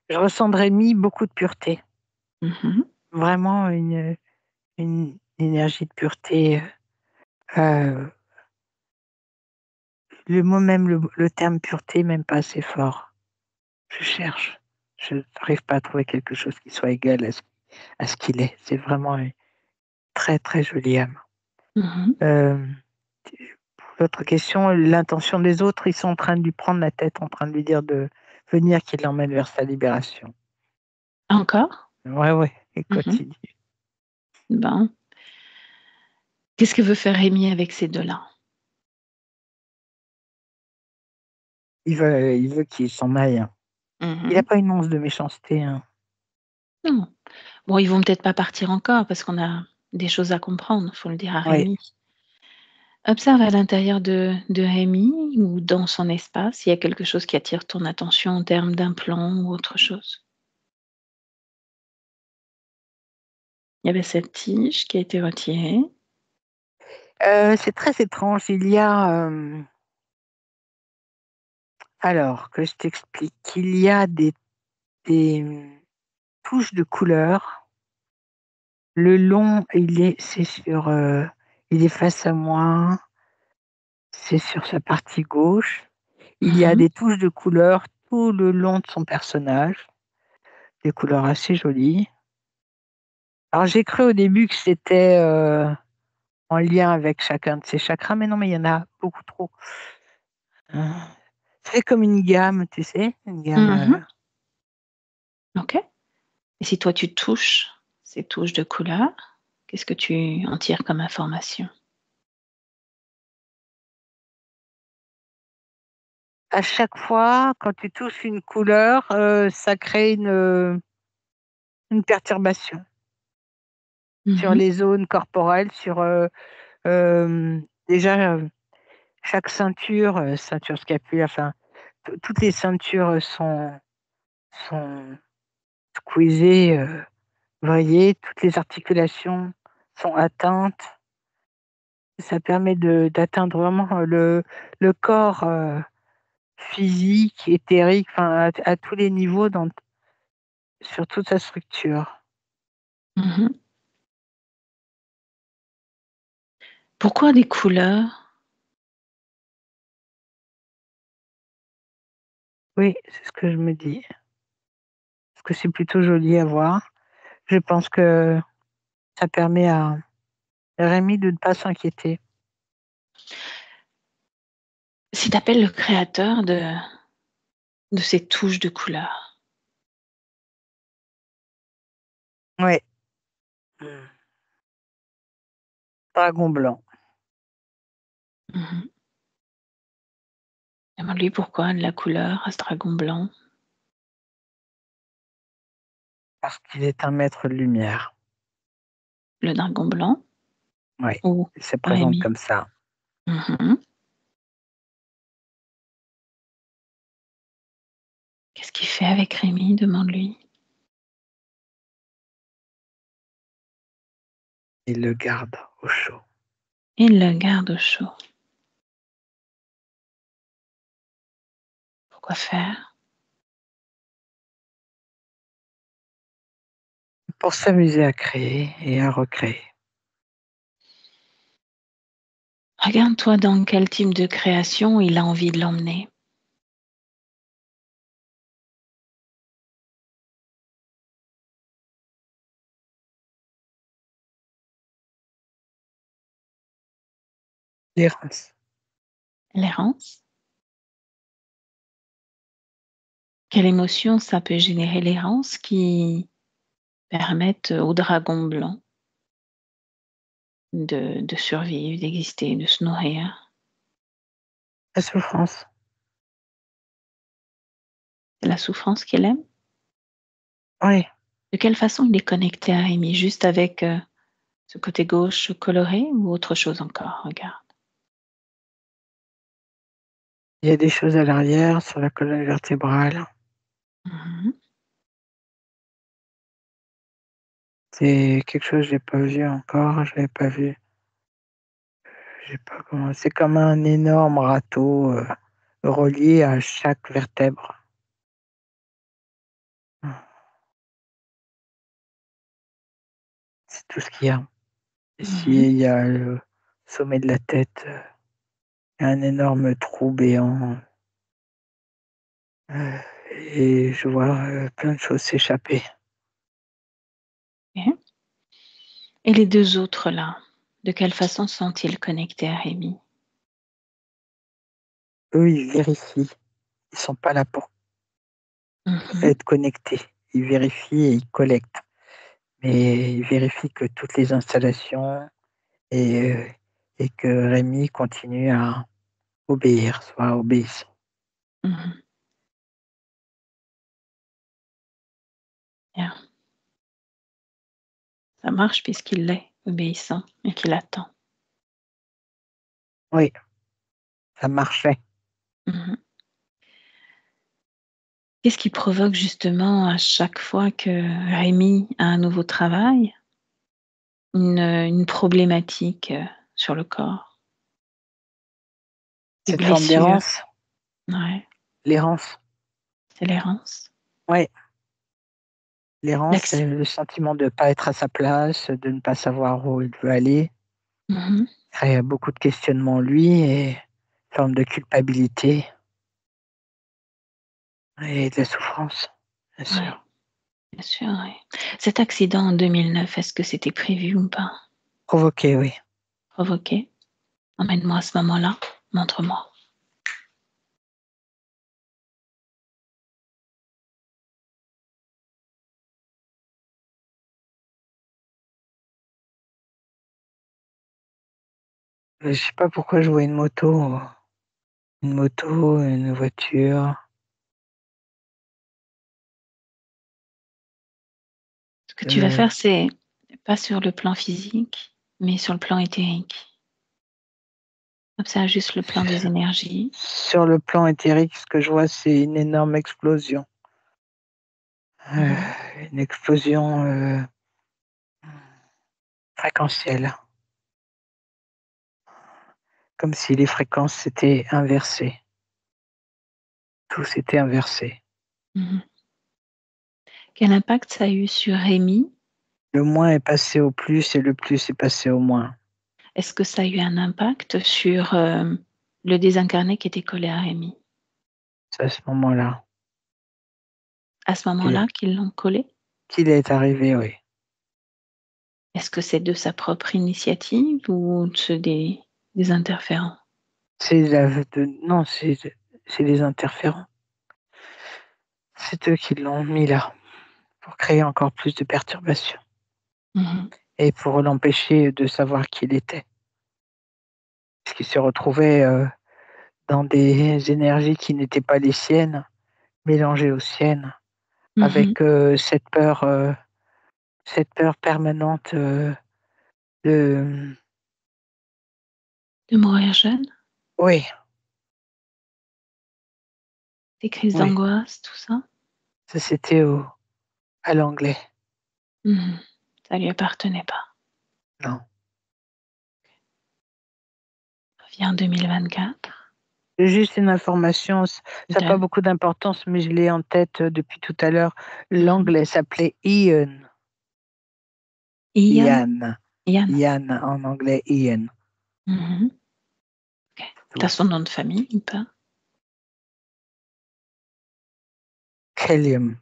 Je ressens de Rémi beaucoup de pureté. Mmh. Vraiment une énergie de pureté, heu, le mot même, le terme pureté, même pas assez fort. Je cherche. Je n'arrive pas à trouver quelque chose qui soit égal à ce qu'il est. C'est vraiment une très, très jolie âme. Mmh. Pour l'autre question, l'intention des autres, ils sont en train de lui prendre la tête, en train de lui dire de venir, qu'il l'emmène vers sa libération. Encore? Ouais, ouais, il Mmh. continue. Ben, qu'est-ce que veut faire Rémi avec ces 2-là? Il veut qu'il s'en aille, hein. Il a Mmh. pas une once de méchanceté, hein. Non. Bon, ils vont peut-être pas partir encore parce qu'on a des choses à comprendre, faut le dire à Ouais, Rémi. Observe à l'intérieur de Rémi ou dans son espace, s'il y a quelque chose qui attire ton attention en termes d'implant ou autre chose. Il y avait cette tige qui a été retirée. c'est très étrange. Il y a, alors que je t'explique, il y a des touches de couleur. Le long, il est face à moi, c'est sur sa partie gauche. Il y a Mmh. des touches de couleur tout le long de son personnage, des couleurs assez jolies. Alors j'ai cru au début que c'était, en lien avec chacun de ses chakras, mais non, mais il y en a beaucoup trop. C'est comme une gamme, tu sais? Une gamme, Mmh. OK. Et si toi tu touches ces touches de couleur, qu'est-ce que tu en tires comme information? à chaque fois, quand tu touches une couleur, ça crée une perturbation sur Mmh. les zones corporelles, déjà, chaque ceinture, ceinture scapulaire, enfin, toutes les ceintures, sont squeezées, vrillées, toutes les articulations sont atteintes. Ça permet d'atteindre vraiment, le corps, physique, éthérique, enfin à tous les niveaux sur toute sa structure. Mmh. Pourquoi des couleurs? Oui, c'est ce que je me dis. Parce que c'est plutôt joli à voir. Je pense que ça permet à Rémi de ne pas s'inquiéter. Si tu appelles le créateur de ces touches de couleur. Ouais. Mmh. Dragon blanc, Mmh. Demande-lui pourquoi de la couleur à ce dragon blanc. parce qu'il est un maître de lumière. Le dragon blanc Oui, ou il se présente Rémi? comme ça. Mmh. Qu'est-ce qu'il fait avec Rémi? Demande-lui. Il le garde au chaud. Il le garde au chaud. Pourquoi faire? Pour s'amuser à créer et à recréer. Regarde-toi dans quel type de création il a envie de l'emmener. L'errance. L'errance? Quelle émotion ça peut générer l'errance qui permette au dragon blanc de survivre, d'exister, de se nourrir? La souffrance. C'est la souffrance qu'il aime? Oui, De quelle façon il est connecté à Rémi? Juste avec, ce côté gauche coloré ou autre chose encore? Regarde. il y a des choses à l'arrière, sur la colonne vertébrale. Mmh. C'est quelque chose que j'ai pas vu encore, je l'avais pas vu. Je sais pas comment c'est comme un énorme râteau, relié à chaque vertèbre. C'est tout ce qu'il y a. Ici, Mmh. il y a le sommet de la tête, il y a un énorme trou béant, et je vois plein de choses s'échapper. Ok. Et les deux autres là, de quelle façon sont-ils connectés à Rémi? Eux, ils vérifient. Ils sont pas là pour Mhm, être connectés. Ils vérifient et ils collectent. Mais ils vérifient que toutes les installations et, euh, et que Rémi continue à obéir, soit obéissant. mhm. Bien. Ça marche puisqu'il est obéissant et qu'il attend. Oui, ça marchait. Mhm. Qu'est-ce qui provoque justement à chaque fois que Rémi a un nouveau travail, une problématique sur le corps, des Cette forme blessures? d'errance, Ouais, l'errance. c'est l'errance. Oui, l'errance, L'action. c'est le sentiment de ne pas être à sa place, de ne pas savoir où il veut aller. Mhm. Il y a beaucoup de questionnements en lui et une forme de culpabilité et de la souffrance, bien Ouais, sûr. bien sûr, ouais. Cet accident en 2009, est-ce que c'était prévu ou pas? Provoqué, oui. Provoqué? Emmène-moi à ce moment-là, montre-moi. Je sais pas pourquoi je vois une moto, une voiture. Ce que tu vas Euh, faire, c'est pas sur le plan physique, mais sur le plan éthérique. Observe juste le plan des énergies. Sur le plan éthérique, ce que je vois, c'est une énorme explosion. Euh, Mhm, une explosion fréquentielle, comme si les fréquences s'étaient inversées. Tout s'était inversé. mhm. Quel impact ça a eu sur Rémi? Le moins est passé au plus et le plus est passé au moins. Est-ce que ça a eu un impact sur le désincarné qui était collé à Rémi? C'est à ce moment-là À ce qu'il moment-là qu'ils l'ont collé? qu'il est arrivé, oui. Est-ce que c'est de sa propre initiative ou des interférents? Non, c'est les interférents. C'est eux qui l'ont mis là pour créer encore plus de perturbations Mhm, et pour l'empêcher de savoir qui il était. Parce qu'il se retrouvait dans des énergies qui n'étaient pas les siennes, mélangées aux siennes, mhm. avec cette peur permanente de... De mourir jeune? Oui, Des crises oui, d'angoisse, tout ça? ça c'était à l'anglais. Mhm. Ça lui appartenait pas. Non. Reviens en 2024. C'est juste une information, ça n'a pas De beaucoup d'importance, mais je l'ai en tête depuis tout à l'heure. mhm. L'anglais s'appelait Ian. Ian? Ian. Ian. Ian en anglais, Ian. Mhm. Ok. T'as Tout. son nom de famille ou pas? Kellium.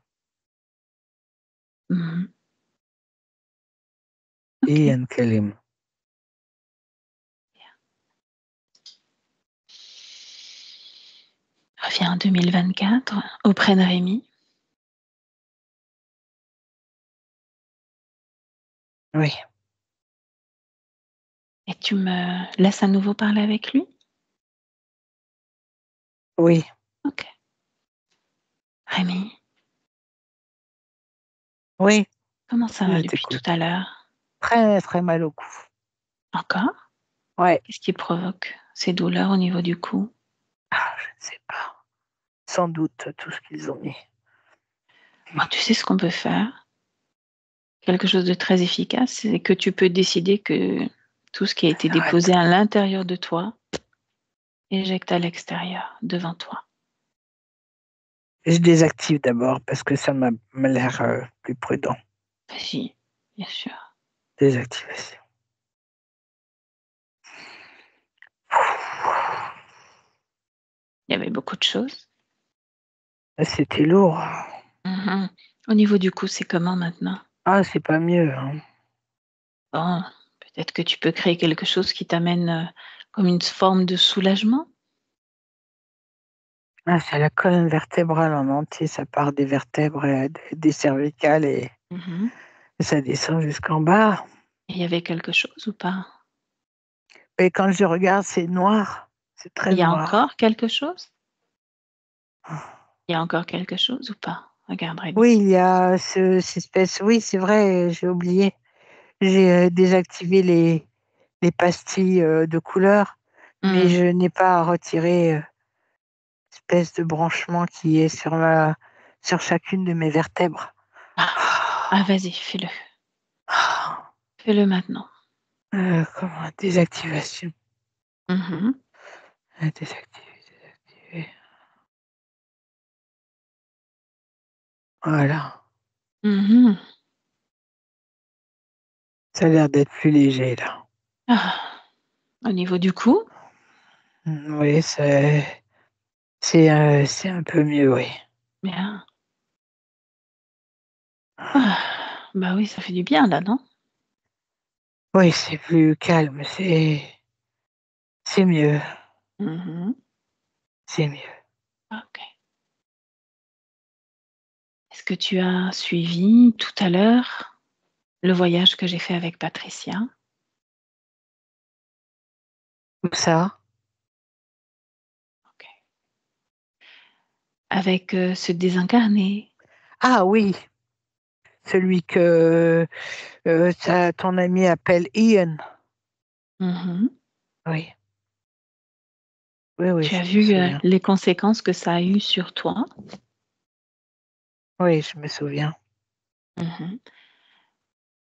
Mhm. Ok. Ian Kellium. Reviens en 2024 auprès de Rémi Oui, et tu me laisses à nouveau parler avec lui? oui, Ok. Rémi, oui, comment ça va je depuis tout t'écoute. à l'heure? Très, très mal au cou. Encore? Ouais. Qu'est-ce qui provoque ces douleurs au niveau du cou? Ah, je ne sais pas. Sans doute tout ce qu'ils ont mis. Bon, tu sais ce qu'on peut faire? Quelque chose de très efficace, c'est que tu peux décider que tout ce qui a été Arrête. déposé à l'intérieur de toi éjecte à l'extérieur, devant toi. Je désactive d'abord parce que ça m'a l'air plus prudent. Si, bien sûr. Désactivation. Il y avait beaucoup de choses. C'était lourd. Mmh. Au niveau du cou, c'est comment maintenant? Ah, c'est pas mieux, hein. Bon, peut-être que tu peux créer quelque chose qui t'amène, comme une forme de soulagement? Ah, c'est la colonne vertébrale en entier, ça part des vertèbres, des cervicales Mmh. et ça descend jusqu'en bas. Et il y avait quelque chose ou pas? Et quand je regarde, c'est noir, c'est très Il y a noir. encore quelque chose? Il y a encore quelque chose ou pas? Regarde, Rémi. Oui, il y a cette espèce, oui, c'est vrai, j'ai oublié. J'ai, désactivé les pastilles, de couleur, mais Mmh. je n'ai pas retiré, espèce de branchement qui est sur chacune de mes vertèbres. Ah! Ah, Ah! vas-y, fais-le. Ah! Fais-le maintenant. Comment? Désactivation. Mmh. Désactiver, désactiver. Voilà, Mmh. ça a l'air d'être plus léger là. Ah! Au niveau du cou? Oui, c'est un peu mieux, oui. Bien. Ah! Bah oui, ça fait du bien là, non? Oui, c'est plus calme, c'est mieux, Mmh. c'est mieux. OK. Est-ce que tu as suivi tout à l'heure le voyage que j'ai fait avec Patricia? Où ça? OK. Avec, ce désincarné? Ah oui, celui que, ton ami appelle Ian. Mmh. Oui, oui, oui, Tu as je me vu, souviens. les conséquences que ça a eu sur toi? Oui, je me souviens. Mmh.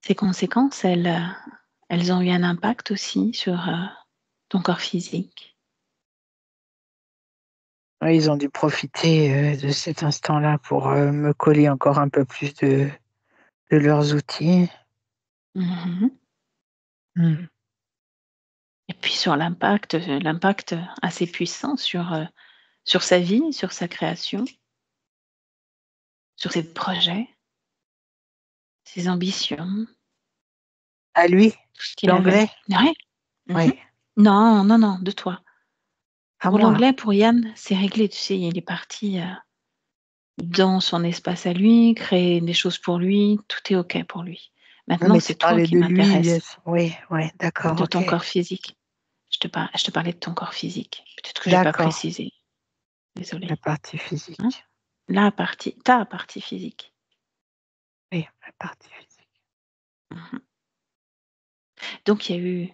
Ces conséquences, elles ont eu un impact aussi sur, ton corps physique? Oui, ils ont dû profiter, de cet instant-là pour, me coller encore un peu plus de leurs outils. Mmh. Mmh. Et puis sur l'impact assez puissant sur sa vie, sur sa création, sur ses projets, ses ambitions, À lui? tout ce qu'il avait. L'anglais? Ouais. Mmh. Oui. Non, non, non, de toi. À Pour moi? l'anglais, pour Yann, c'est réglé, tu sais, il est parti, dans son espace à lui, créer des choses pour lui, tout est OK pour lui. Non, Maintenant, mais tu c'est toi parlais qui de lui, m'intéresse, oui, oui, d'accord, de OK. ton corps physique. Je te parlais de ton corps physique. Peut-être que j'ai pas D'accord, précisé, la désolée, partie hein. physique. Ta partie physique. Oui, la partie physique. Mmh. Donc il y a eu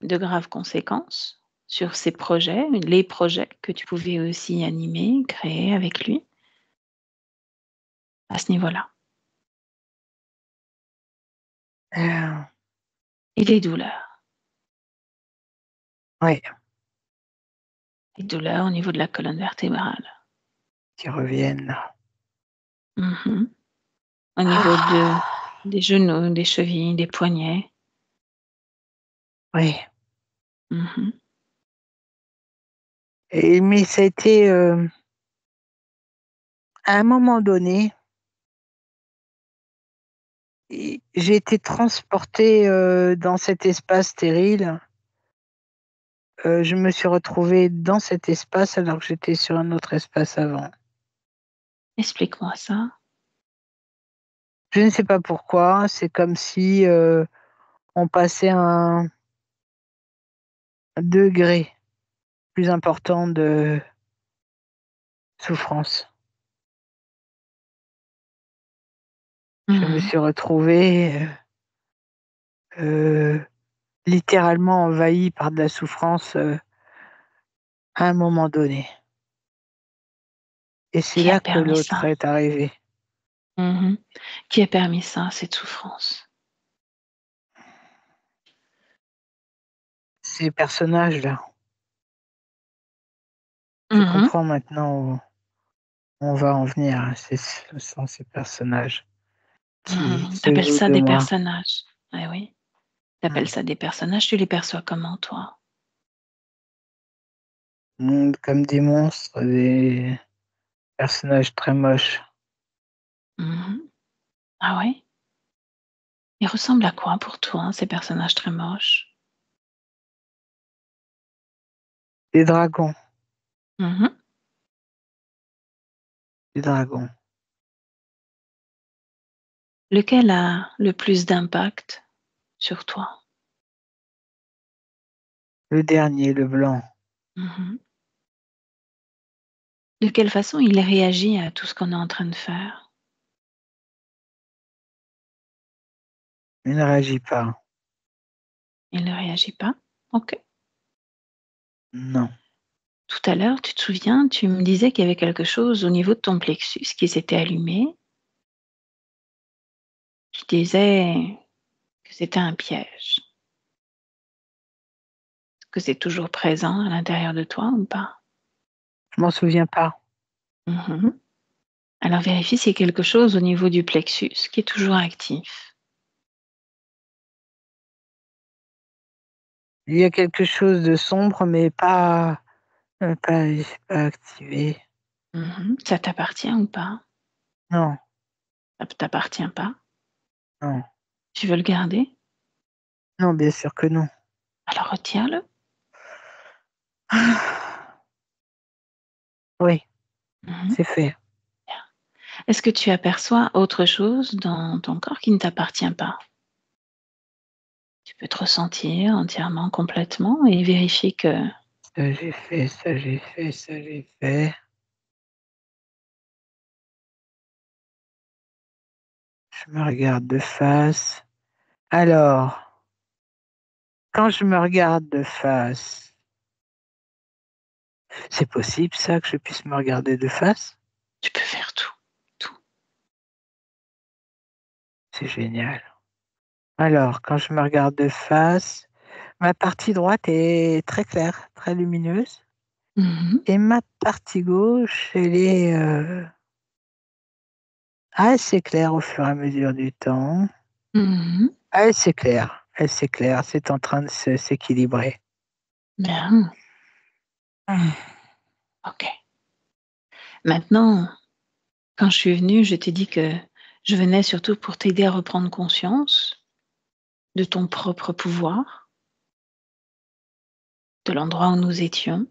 de graves conséquences sur ces projets, les projets que tu pouvais aussi animer, créer avec lui, à ce niveau-là. Heu, Et ouais, les douleurs au niveau de la colonne vertébrale. qui reviennent là. Mmh. Au niveau Ah! des genoux, des chevilles, des poignets. Oui, Mmh. mais ça a été, à un moment donné, j'ai été transportée, dans cet espace stérile. Je me suis retrouvée dans cet espace alors que j'étais sur un autre espace avant. Explique-moi ça. Je ne sais pas pourquoi, c'est comme si, on passait un degré plus important de souffrance. Je me Mmh. suis retrouvée, littéralement envahie par de la souffrance, à un moment donné, et c'est Qui a là que permis l'autre ça? est arrivé. Mmh. Qui a permis ça, cette souffrance? Ces personnages-là, je Mmh. comprends maintenant où on va en venir, hein. Ce sont ces personnages qui Mmh. se Tu jouent ça de des moi. personnages. Eh oui. Tu Mmh. ça des personnages, tu les perçois comment toi? Comme des monstres, Personnage très moche. Mhm. Ah ouais? Ils ressemblent à quoi pour toi, ces personnages très moches? Des dragons, Mhm. des dragons. Lequel a le plus d'impact sur toi? Le dernier, le blanc. Mhm. De quelle façon il réagit à tout ce qu'on est en train de faire? Il ne réagit pas. Il ne réagit pas? Ok. Non. Tout à l'heure, tu te souviens, tu me disais qu'il y avait quelque chose au niveau de ton plexus qui s'était allumé, qui disait que c'était un piège. Est-ce que c'est toujours présent à l'intérieur de toi ou pas? Je m'en souviens pas. Mhm. Alors vérifie s'il y a quelque chose au niveau du plexus qui est toujours actif. Il y a quelque chose de sombre, mais pas activé. Mhm. Ça t'appartient ou pas? Non, Ça t'appartient pas? non. Tu veux le garder? Non, bien sûr que non. Alors retire-le. Oui, Mhm. c'est fait. Bien. Est-ce que tu aperçois autre chose dans ton corps qui ne t'appartient pas? Tu peux te ressentir entièrement, complètement et vérifier que Ça j'ai fait, ça j'ai fait, ça j'ai fait. Je me regarde de face. Alors, quand je me regarde de face, c'est possible ça que je puisse me regarder de face? tu peux faire tout, tout. C'est génial. Alors, quand je me regarde de face, ma partie droite est très claire, très lumineuse Mhm. et ma partie gauche, elle est, assez claire au fur et à mesure du temps. Mhm. Ah, elle s'éclaire, c'est en train de s'équilibrer. Bien, Mmh. ok. Maintenant, quand je suis venue, je t'ai dit que je venais surtout pour t'aider à reprendre conscience de ton propre pouvoir, de l'endroit où nous étions.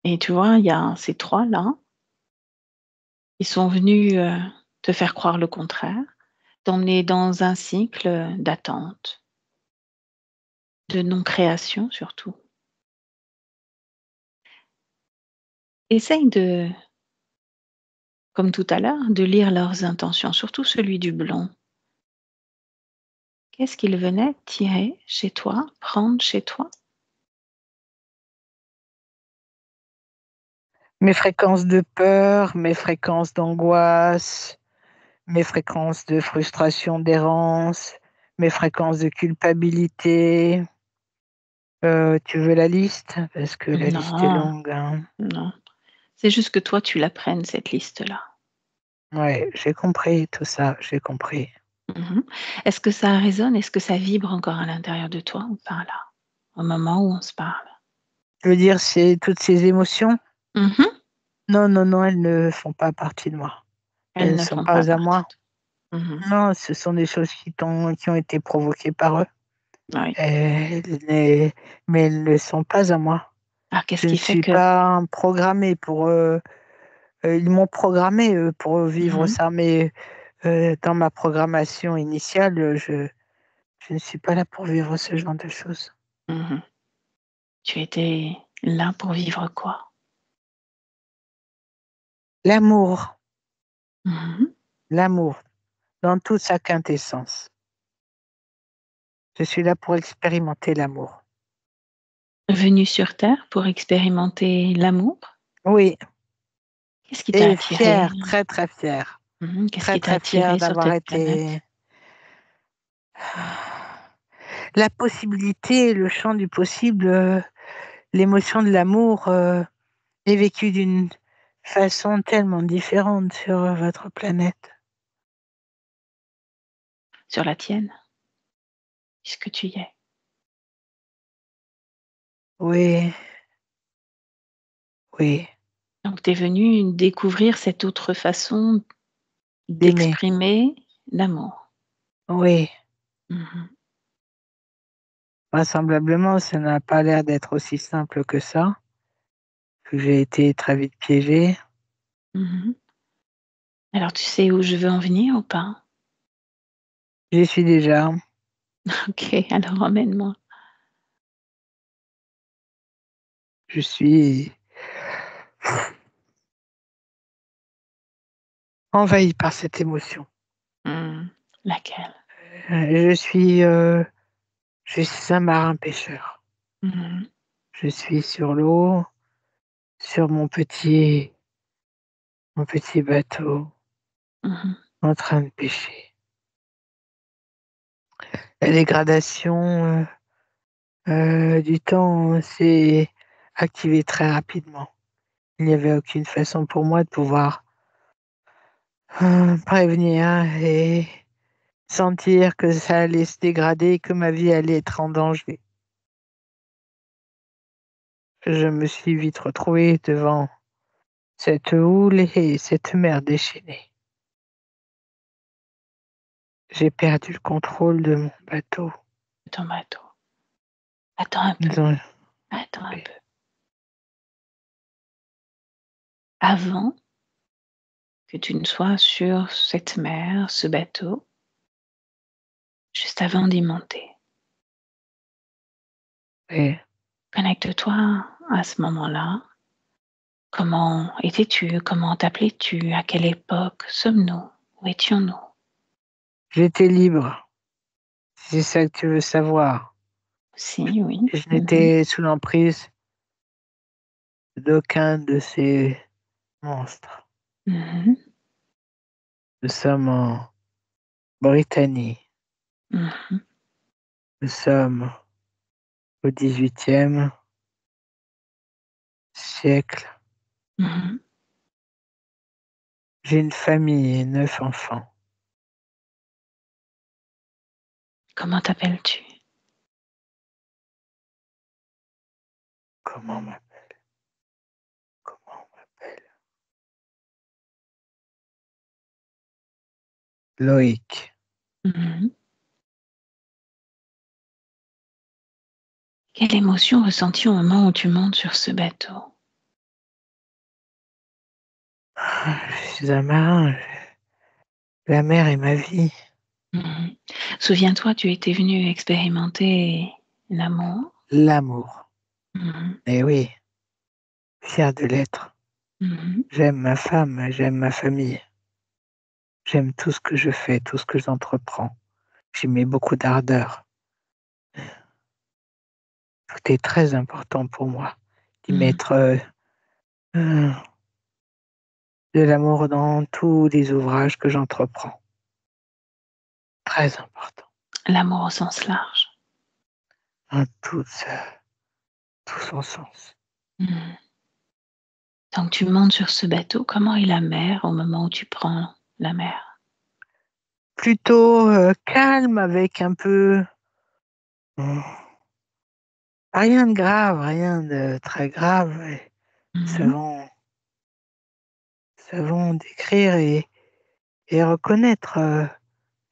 Et tu vois, il y a ces trois-là, ils sont venus te faire croire le contraire, t'emmener dans un cycle d'attente, de non-création surtout. Essaye de, comme tout à l'heure, de lire leurs intentions, surtout celui du blanc. Qu'est-ce qu'ils venaient tirer chez toi, prendre chez toi? Mes fréquences de peur, mes fréquences d'angoisse, mes fréquences de frustration, d'errance, mes fréquences de culpabilité. Tu veux la liste? Parce que la liste est Non, longue, hein. non. C'est juste que toi, tu la prennes, cette liste-là. Ouais, j'ai compris tout ça, j'ai compris. Mhm. Est-ce que ça résonne? Est-ce que ça vibre encore à l'intérieur de toi ou pas là, au moment où on se parle? Je veux dire, c'est toutes ces émotions? Mhm. Non, non, non, elles ne font pas partie de moi. Elles Elles ne ne sont font pas pas à partie moi. de toi. Mhm. Non, ce sont des choses qui ont été provoquées par eux. Oui. Elles n'est Mais elles ne sont pas à moi. Alors, qu'est-ce Je ne qui fait suis que... pas programmée pour, ils m'ont programmée, pour vivre Mhm. ça, mais, dans ma programmation initiale, je ne suis pas là pour vivre ce genre de choses. Mhm. Tu étais là pour vivre quoi? L'amour, Mhm. l'amour, dans toute sa quintessence. Je suis là pour expérimenter l'amour. Venu sur Terre pour expérimenter l'amour? Oui, Qu'est-ce qui t'a et attiré? fière, très, très fière. Mhm. Qu'est-ce Très, qui t'a très fière attiré sur d'avoir cette planète? été la possibilité, le champ du possible, l'émotion de l'amour, est vécue d'une façon tellement différente sur, votre planète. Sur la tienne, puisque tu y es. Oui, oui. Donc tu es venu découvrir cette autre façon d'aimer. d'exprimer l'amour. Oui, Mmh. vraisemblablement, ça n'a pas l'air d'être aussi simple que ça, que j'ai été très vite piégée. Mmh. Alors tu sais où je veux en venir ou pas? J'y suis déjà. OK, alors emmène-moi. Je suis envahie par cette émotion. Mmh. Laquelle? Je suis, je suis un marin pêcheur. Mmh. Je suis sur l'eau, sur mon petit bateau, Mmh. en train de pêcher. La dégradation, du temps s'est activée très rapidement. Il n'y avait aucune façon pour moi de pouvoir, prévenir et sentir que ça allait se dégrader, que ma vie allait être en danger. Je me suis vite retrouvée devant cette houle et cette mer déchaînée. J'ai perdu le contrôle de mon bateau. Ton bateau. Attends un peu, Ils ont attends un peu. Avant que tu ne sois sur cette mer, ce bateau, juste avant d'y monter, et connecte-toi à ce moment-là. Comment étais-tu? Comment t'appelais-tu? À quelle époque sommes-nous? Où étions-nous? j'étais libre, si c'est ça que tu veux savoir. Si, oui. Je Mmh. n'étais sous l'emprise d'aucun de ces monstres. Mmh. Nous sommes en Britannie. Mmh. Nous sommes au XVIIIe siècle. Mmh. J'ai une famille et 9 enfants. Comment t'appelles-tu? Comment on m'appelle? Loïc. Mmh. Quelle émotion ressentis au moment où tu montes sur ce bateau? Je suis un marin, la mer est ma vie. Mmh. Souviens-toi, tu étais venu expérimenter l'amour. L'amour. Mmh. Eh oui, fier de l'être. Mmh. J'aime ma femme, j'aime ma famille. J'aime tout ce que je fais, tout ce que j'entreprends. J'y mets beaucoup d'ardeur. Tout est très important pour moi. D'y Mmh. mettre, heu, de l'amour dans tous les ouvrages que j'entreprends. Très important. L'amour au sens large. Dans tout son sens. Mmh. Donc tu montes sur ce bateau, comment est la mer au moment où tu prends la mer? Plutôt, calme avec un peu, mmh, rien de grave, rien de très grave et Mmh. savons savons décrire et reconnaître,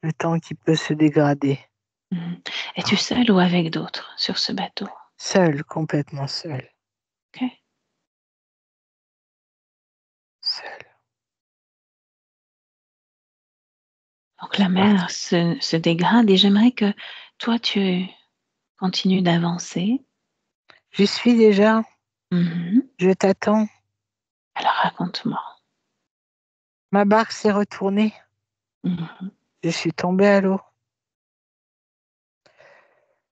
le temps qui peut se dégrader. Mmh. Es-tu seul ou avec d'autres sur ce bateau? Seule, complètement seule, OK. seule. Donc la C'est parti. mer se dégrade et j'aimerais que toi tu continues d'avancer. J'y suis déjà, Mmh. je t'attends. Alors raconte-moi. Ma barque s'est retournée, Mmh. je suis tombée à l'eau.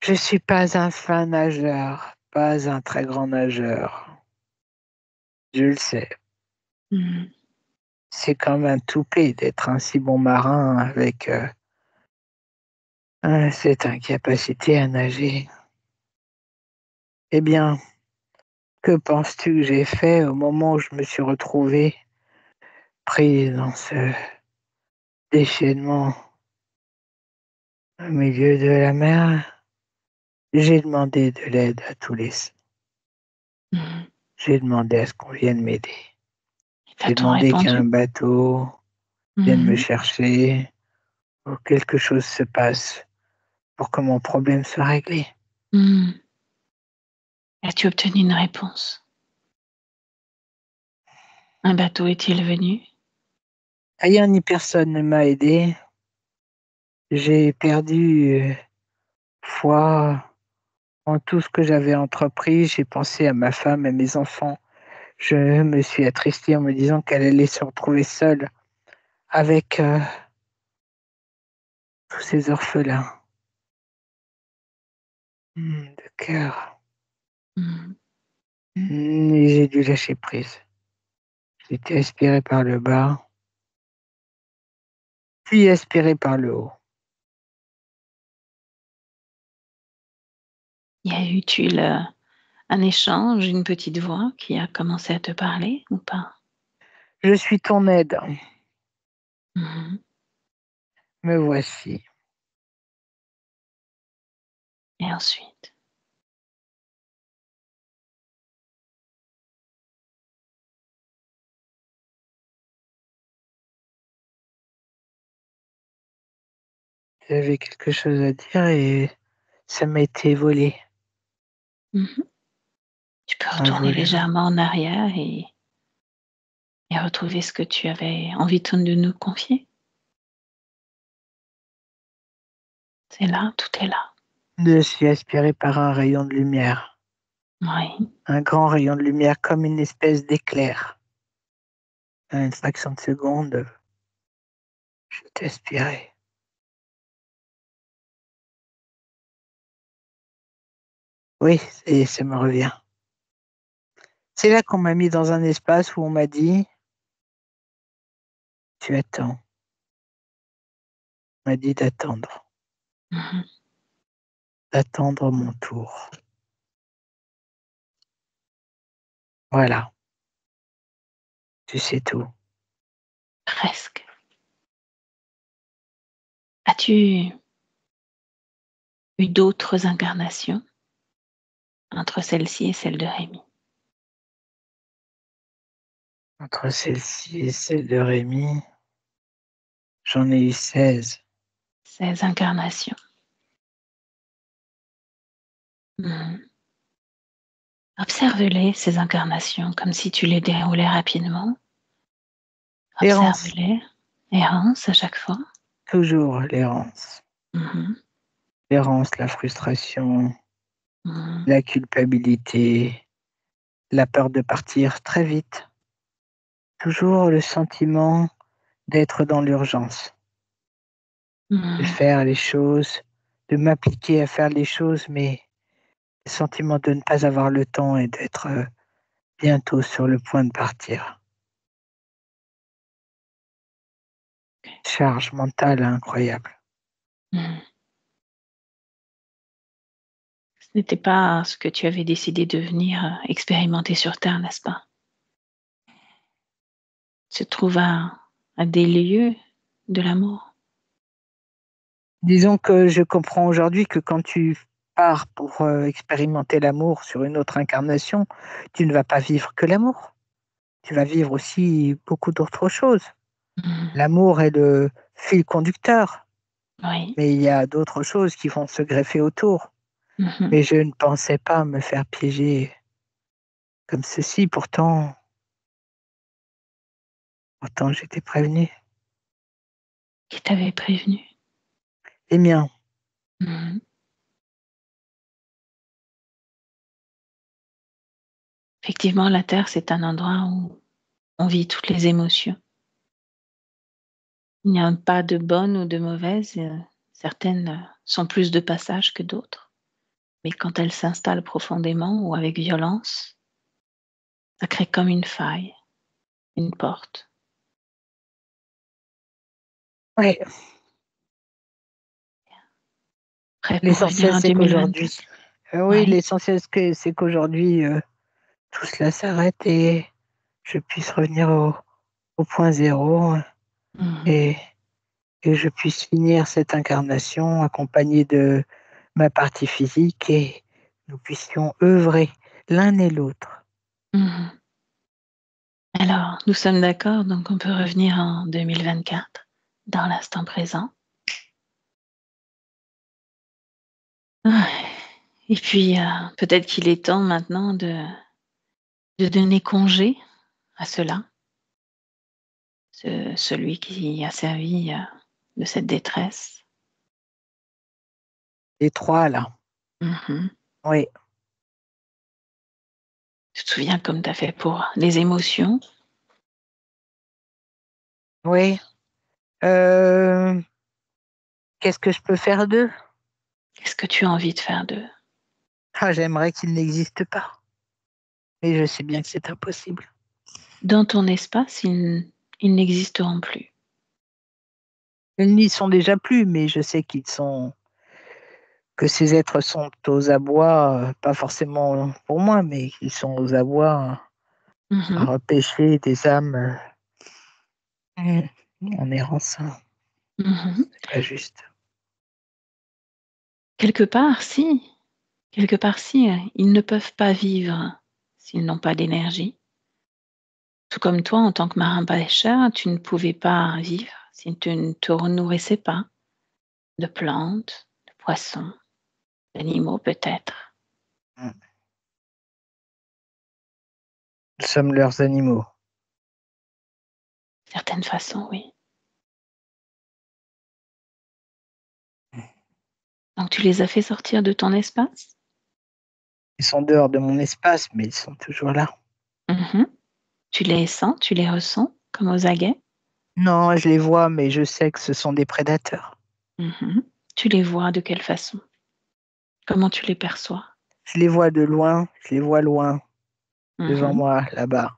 Je suis pas un fin nageur, pas un très grand nageur, je le sais. Mmh. C'est comme un toupet d'être un si bon marin avec, cette incapacité à nager. Eh bien, que penses-tu que j'ai fait au moment où je me suis retrouvée prise dans ce déchaînement au milieu de la mer? J'ai demandé de l'aide à tous les Mmh. j'ai demandé à ce qu'on vienne m'aider. Ça J'ai t'ont demandé qu'un répondu? bateau vienne me Mmh. chercher ou quelque chose se passe pour que mon problème soit réglé. Mmh. As-tu obtenu une réponse? Un bateau est-il venu? Rien ni personne ne m'a aidé. J'ai perdu foi en tout ce que j'avais entrepris. J'ai pensé à ma femme et mes enfants. Je me suis attristé en me disant qu'elle allait se retrouver seule avec tous ces orphelins de cœur. Mmh. Et j'ai dû lâcher prise. J'étais aspiré par le bas, puis aspiré par le haut. Y a eu-tu un échange, une petite voix qui a commencé à te parler ou pas? Je suis ton aide. Mmh. Me voici. Et ensuite? J'avais quelque chose à dire et ça m'a été volé. Mmh. Tu peux Un retourner vol. légèrement en arrière et retrouver ce que tu avais envie de nous confier. C'est là, tout est là. Je suis aspiré par un rayon de lumière. Oui. Un grand rayon de lumière comme une espèce d'éclair. À une fraction de seconde, j'étais aspiré. Oui, et ça me revient. C'est là qu'on m'a mis dans un espace où on m'a dit: «Tu attends». On m'a dit Mmh. d'attendre mon tour. Voilà, tu sais tout. Presque. As-tu eu d'autres incarnations entre celle-ci et celle de Rémi? Entre celle-ci et celle de Rémi, j'en ai eu 16. 16 incarnations. Mmh. Observe-les, ces incarnations, comme si tu les déroulais rapidement. L'errance, Observe-les. Errance à chaque fois. toujours l'errance. Mmh. L'errance, la frustration, Mmh. la culpabilité, la peur de partir très vite. Toujours le sentiment d'être dans l'urgence, de Mmh. faire les choses, de m'appliquer à faire les choses, mais le sentiment de ne pas avoir le temps et d'être, bientôt sur le point de partir. Charge mentale incroyable. Mmh. Ce n'était pas ce que tu avais décidé de venir, expérimenter sur terre, n'est-ce pas? Se trouve à des lieux de l'amour. Disons que je comprends aujourd'hui que quand tu pars pour, expérimenter l'amour sur une autre incarnation, tu ne vas pas vivre que l'amour. Tu vas vivre aussi beaucoup d'autres choses. Mmh. L'amour est le fil conducteur, Oui. mais il y a d'autres choses qui vont se greffer autour. Mmh. Mais je ne pensais pas me faire piéger comme ceci, pourtant j'étais prévenu. Qui t'avait prévenu? Les miens, Mmh. Effectivement, la terre, c'est un endroit où on vit toutes les émotions. Il n'y a pas de bonnes ou de mauvaises, certaines, sont plus de passage que d'autres. Mais quand elles s'installent profondément ou avec violence, ça crée comme une faille, une porte. ouais, Prêt pour revenir l'essentiel en c'est 2024? qu'aujourd'hui oui, Oui. l'essentiel c'est qu'aujourd'hui, tout cela s'arrête et je puisse revenir au point zéro Mmh. et et je puisse finir cette incarnation accompagnée de ma partie physique et nous puissions œuvrer l'un et l'autre. Mmh. Alors, nous sommes d'accord, donc on peut revenir en 2024, dans l'instant présent. Ouais. Et puis, peut-être qu'il est temps maintenant de donner congé à cela, celui qui a servi, de cette détresse. Les 3 là. Mmh. Oui, Tu te souviens comme tu as fait pour les émotions? oui. Heu, Qu'est-ce que je peux faire d'eux? Qu'est-ce que tu as envie de faire d'eux? Ah, j'aimerais qu'ils n'existent pas, mais je sais bien que c'est impossible. Dans ton espace, ils n'existeront plus. Ils n'y sont déjà plus, mais je sais que ces êtres sont aux abois, pas forcément pour moi, mais qu'ils sont aux abois Mmh. à repêcher des âmes, en errance. Mmh. C'est pas juste. Quelque part si, quelque part si, ils ne peuvent pas vivre s'ils n'ont pas d'énergie. Tout comme toi, en tant que marin pêcheur, tu ne pouvais pas vivre si tu ne te nourrissais pas de plantes, de poissons, d'animaux peut-être. Mmh. Nous sommes leurs animaux. Certaines façons, oui. Donc tu les as fait sortir de ton espace? Ils sont dehors de mon espace, mais ils sont toujours là. Mmh. Tu les sens, tu les ressens comme aux aguets? Non, je les vois, mais je sais que ce sont des prédateurs. Mmh. Tu les vois de quelle façon? Comment tu les perçois? Je les vois de loin, je les vois loin, devant Mmh. moi, là-bas.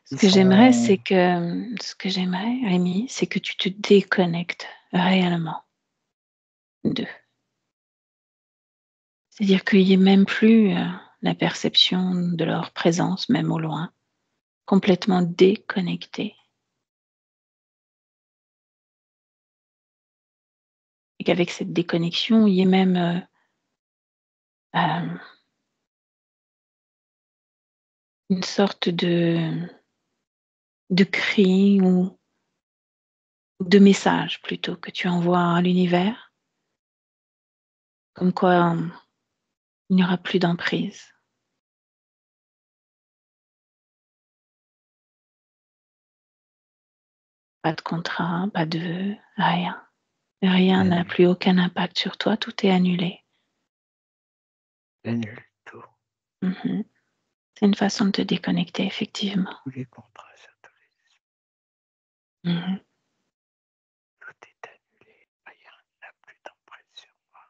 Ce Ils que j'aimerais, sont c'est que ce que j'aimerais, Rémi, c'est que tu te déconnectes réellement d'eux. C'est-à-dire qu'il y ait même plus, la perception de leur présence, même au loin, complètement déconnecté et qu'avec cette déconnexion, il y ait même, hem, une sorte de cri ou de message plutôt que tu envoies à l'univers, comme quoi, il n'y aura plus d'emprise. Pas de contrat, pas de vœux, rien. Rien n'a j'annule, plus aucun impact sur toi, tout est annulé. j'annule tout, Mmh. C'est une façon de te déconnecter effectivement. tous les contrats sur tous Mmh. tout est annulé. Rien n'a plus d'emprise sur moi,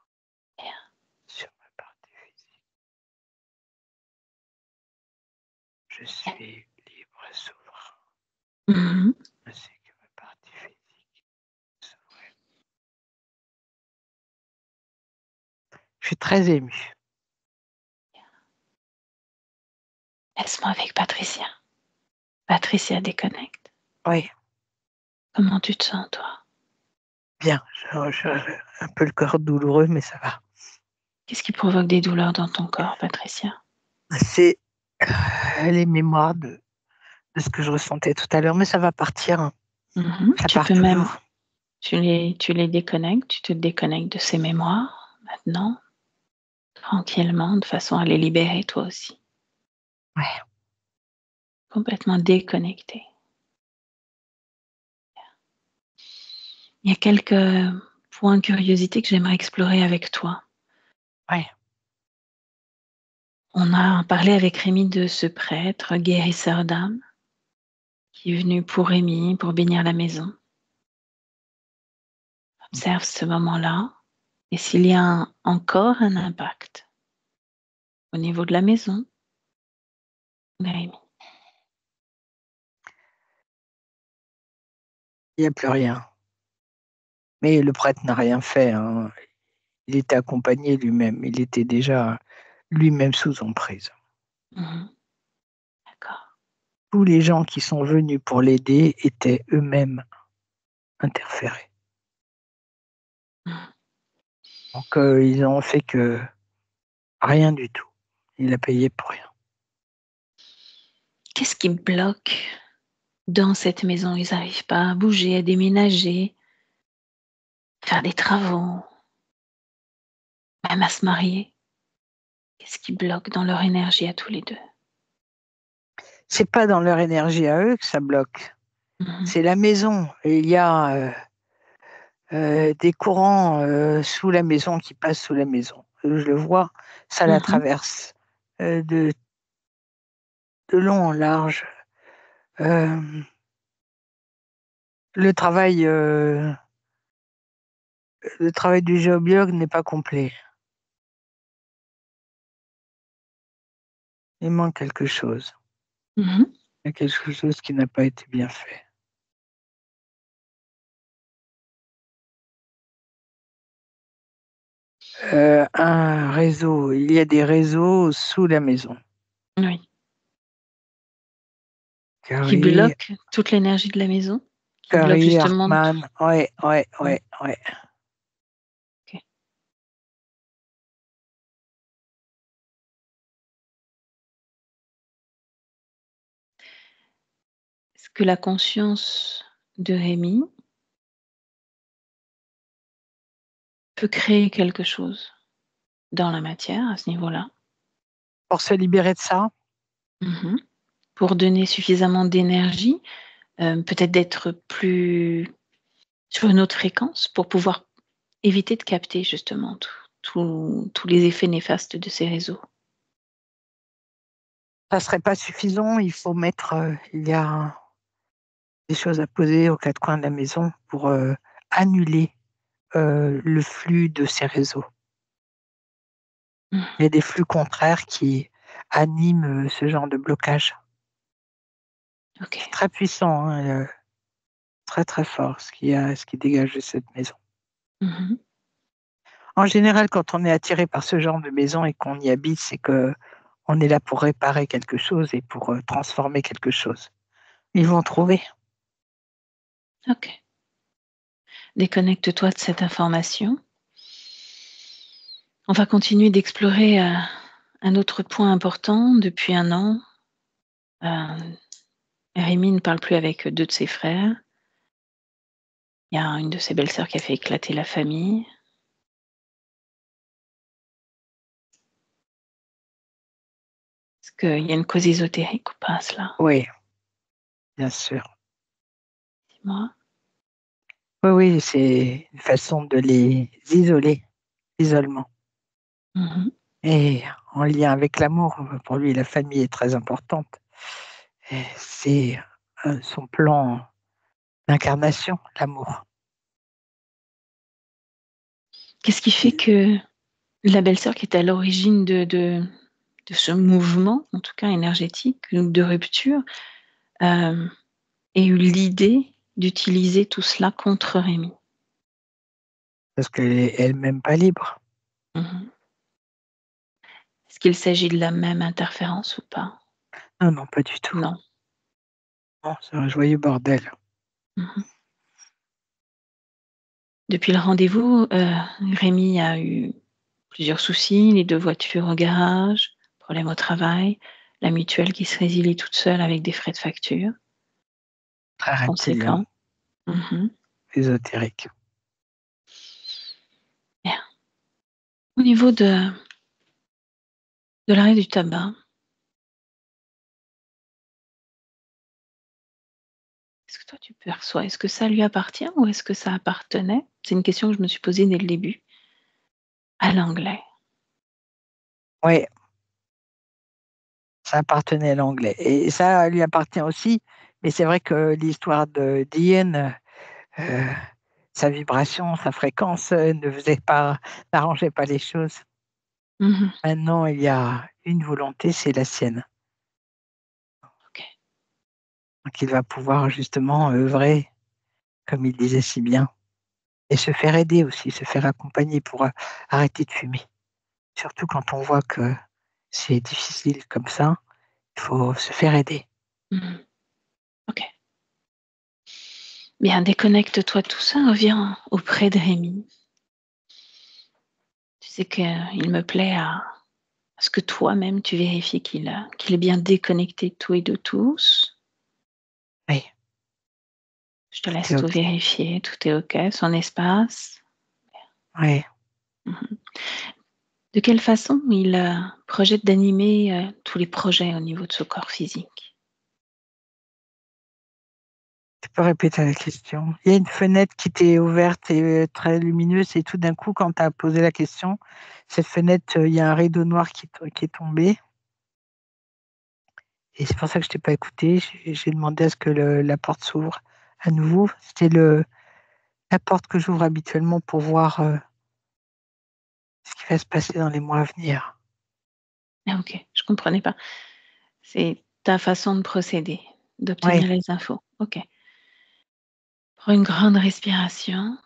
sur ma partie physique. Je suis libre et souverain, Mmh. ainsi que ma partie physique souveraine. Je suis très ému. Laisse-moi avec Patricia. Patricia déconnecte. Oui, Comment tu te sens toi? bien, un peu le corps douloureux, mais ça va. Qu'est-ce qui provoque des douleurs dans ton corps, Patricia? C'est, les mémoires de ce que je ressentais tout à l'heure, mais ça va partir, hein. Mmh. Ça Tu part peux même toujours. tu les déconnectes, tu te déconnectes de ces mémoires maintenant, tranquillement, de façon à les libérer toi aussi. Ouais. Complètement déconnecté. Il y a quelques points de curiosité que j'aimerais explorer avec toi. Ouais. On a parlé avec Rémi de ce prêtre guérisseur d'âmes qui est venu pour Rémi, pour bénir la maison. Observe ce moment-là et s'il y a encore un impact au niveau de la maison de Rémi. Il y a plus rien. Mais le prêtre n'a rien fait, hein. Il était accompagné lui-même. Il était déjà lui-même sous emprise. Mmh. D'accord. Tous les gens qui sont venus pour l'aider étaient eux-mêmes interférés. Mmh. Donc, ils ont fait que rien du tout. Il a payé pour rien. Qu'est-ce qui bloque dans cette maison? Ils n'arrivent pas à bouger, à déménager, faire des travaux, même à se marier. Qu'est-ce qui bloque dans leur énergie à tous les 2? C'est pas dans leur énergie à eux que ça bloque, Mmh. c'est la maison. Et il y a des courants sous la maison qui passent sous la maison. Je le vois, ça la Mmh. traverse de long en large. Euh, le travail, euh, le travail du géobiologue n'est pas complet. Il manque quelque chose. Mmh. Il y a quelque chose qui n'a pas été bien fait. Un réseau, il y a des réseaux sous la maison. Oui. Qui Carrie, bloque toute l'énergie de la maison? Qui bloque Carrie justement tout. Hartmann, ouais, ouais, Mmh. ouais, ouais. OK. Est-ce que la conscience de Rémi peut créer quelque chose dans la matière à ce niveau-là? Pour se libérer de ça, Mmh. Pour donner suffisamment d'énergie, peut-être d'être plus sur une autre fréquence pour pouvoir éviter de capter justement tous les effets néfastes de ces réseaux. ça serait pas suffisant. Il faut mettre, il y a des choses à poser aux quatre coins de la maison pour annuler le flux de ces réseaux. Mmh. Il y a des flux contraires qui animent ce genre de blocage. OK. C'est très puissant, hein, très très fort ce qui dégage de cette maison. Mmh. En général, quand on est attiré par ce genre de maison et qu'on y habite, c'est que on est là pour réparer quelque chose et pour transformer quelque chose. Ils vont trouver. OK. Déconnecte-toi de cette information. On va continuer d'explorer, un autre point important. Depuis 1 an, heu, Rémi ne parle plus avec 2 de ses frères. Il y a une de ses belles-sœurs qui a fait éclater la famille. Est-ce qu'il y a une cause ésotérique ou pas à cela? Oui, bien sûr. Dis-moi? Oui, oui, c'est une façon de les isoler, l'isolement. Mmh. Et en lien avec l'amour, pour lui, la famille est très importante. Et c'est son plan d'incarnation, l'amour. Qu'est-ce qui fait que la belle-sœur qui est à l'origine de ce mouvement, en tout cas énergétique ou de rupture, hem, ait eu l'idée d'utiliser tout cela contre Rémi? Parce qu'elle est elle-même pas libre. Mmh. Est-ce qu'il s'agit de la même interférence ou pas? Non, non, pas du tout. Non. Non, c'est un joyeux bordel. Mmh. Depuis le rendez-vous, Rémi a eu plusieurs soucis, les 2 voitures au garage, problème au travail, la mutuelle qui se résilie toute seule avec des frais de facture Très reptilien, conséquents. Mmh. ésotérique. Bien. Au niveau de l'arrêt du tabac, est-ce que toi tu perçois, est-ce que ça lui appartient ou est-ce que ça appartenait? C'est une question que je me suis posée dès le début, à l'anglais. Oui, ça appartenait à l'anglais et ça lui appartient aussi, mais c'est vrai que l'histoire de d'Ian, heu, sa vibration, sa fréquence, ne faisait pas n'arrangeait pas les choses. Mmh. Maintenant, il y a une volonté, c'est la sienne. OK. Donc il va pouvoir justement œuvrer, comme il disait si bien, et se faire aider aussi, se faire accompagner pour, arrêter de fumer. Surtout quand on voit que c'est difficile comme ça, il faut se faire aider. Mmh. OK. Bien, déconnecte-toi de tout ça, reviens auprès de Rémi. Tu sais qu'il me plaît à Est-ce que toi-même, tu vérifies qu'il est bien déconnecté de tout et de tous? Oui, Je te laisse c'est tout OK. vérifier, tout est OK, son espace? Oui. Mmh. De quelle façon il, projette d'animer, tous les projets au niveau de ce corps physique? Tu peux répéter la question? Il y a une fenêtre qui était ouverte et très lumineuse et tout d'un coup, quand tu as posé la question, cette fenêtre, il y a un rideau noir qui est tombé et c'est pour ça que je t'ai pas écouté. J'ai demandé à ce que la porte s'ouvre à nouveau. C'était la porte que j'ouvre habituellement pour voir, ce qui va se passer dans les mois à venir. Ah OK, je comprenais pas. C'est ta façon de procéder, Oui, d'obtenir les infos. OK. Prends une grande respiration,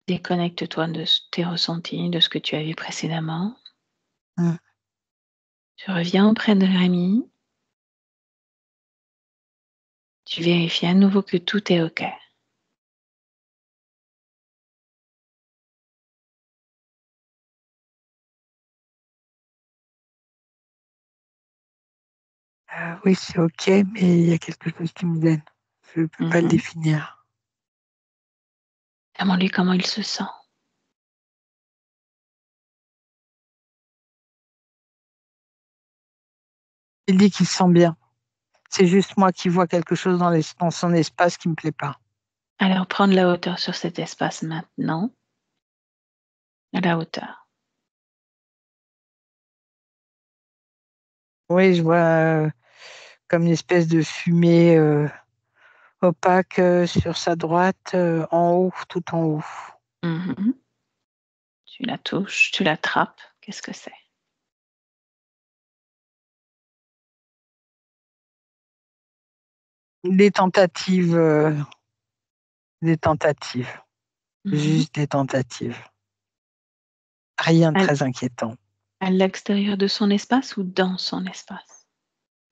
déconnecte-toi de tes ressentis, de ce que tu as vu précédemment. mmh. Tu reviens auprès de Rémi, tu vérifies à nouveau que tout est OK. Oui, c'est OK, mais il y a quelque chose qui me gêne. Je ne peux pas le Mmh. définir. Demande-lui comment il se sent. Il dit qu'il se sent bien. C'est juste moi qui vois quelque chose dans son espace qui me plaît pas. Alors prends de la hauteur sur cet espace maintenant, à la hauteur. Oui, je vois, comme une espèce de fumée, opaque, sur sa droite, en haut, tout en haut. Mmh. Tu la touches, tu l'attrapes, qu'est-ce que c'est? Des tentatives, des tentatives, Mmh. juste des tentatives. Rien de À très inquiétant. à l'extérieur de son espace ou dans son espace?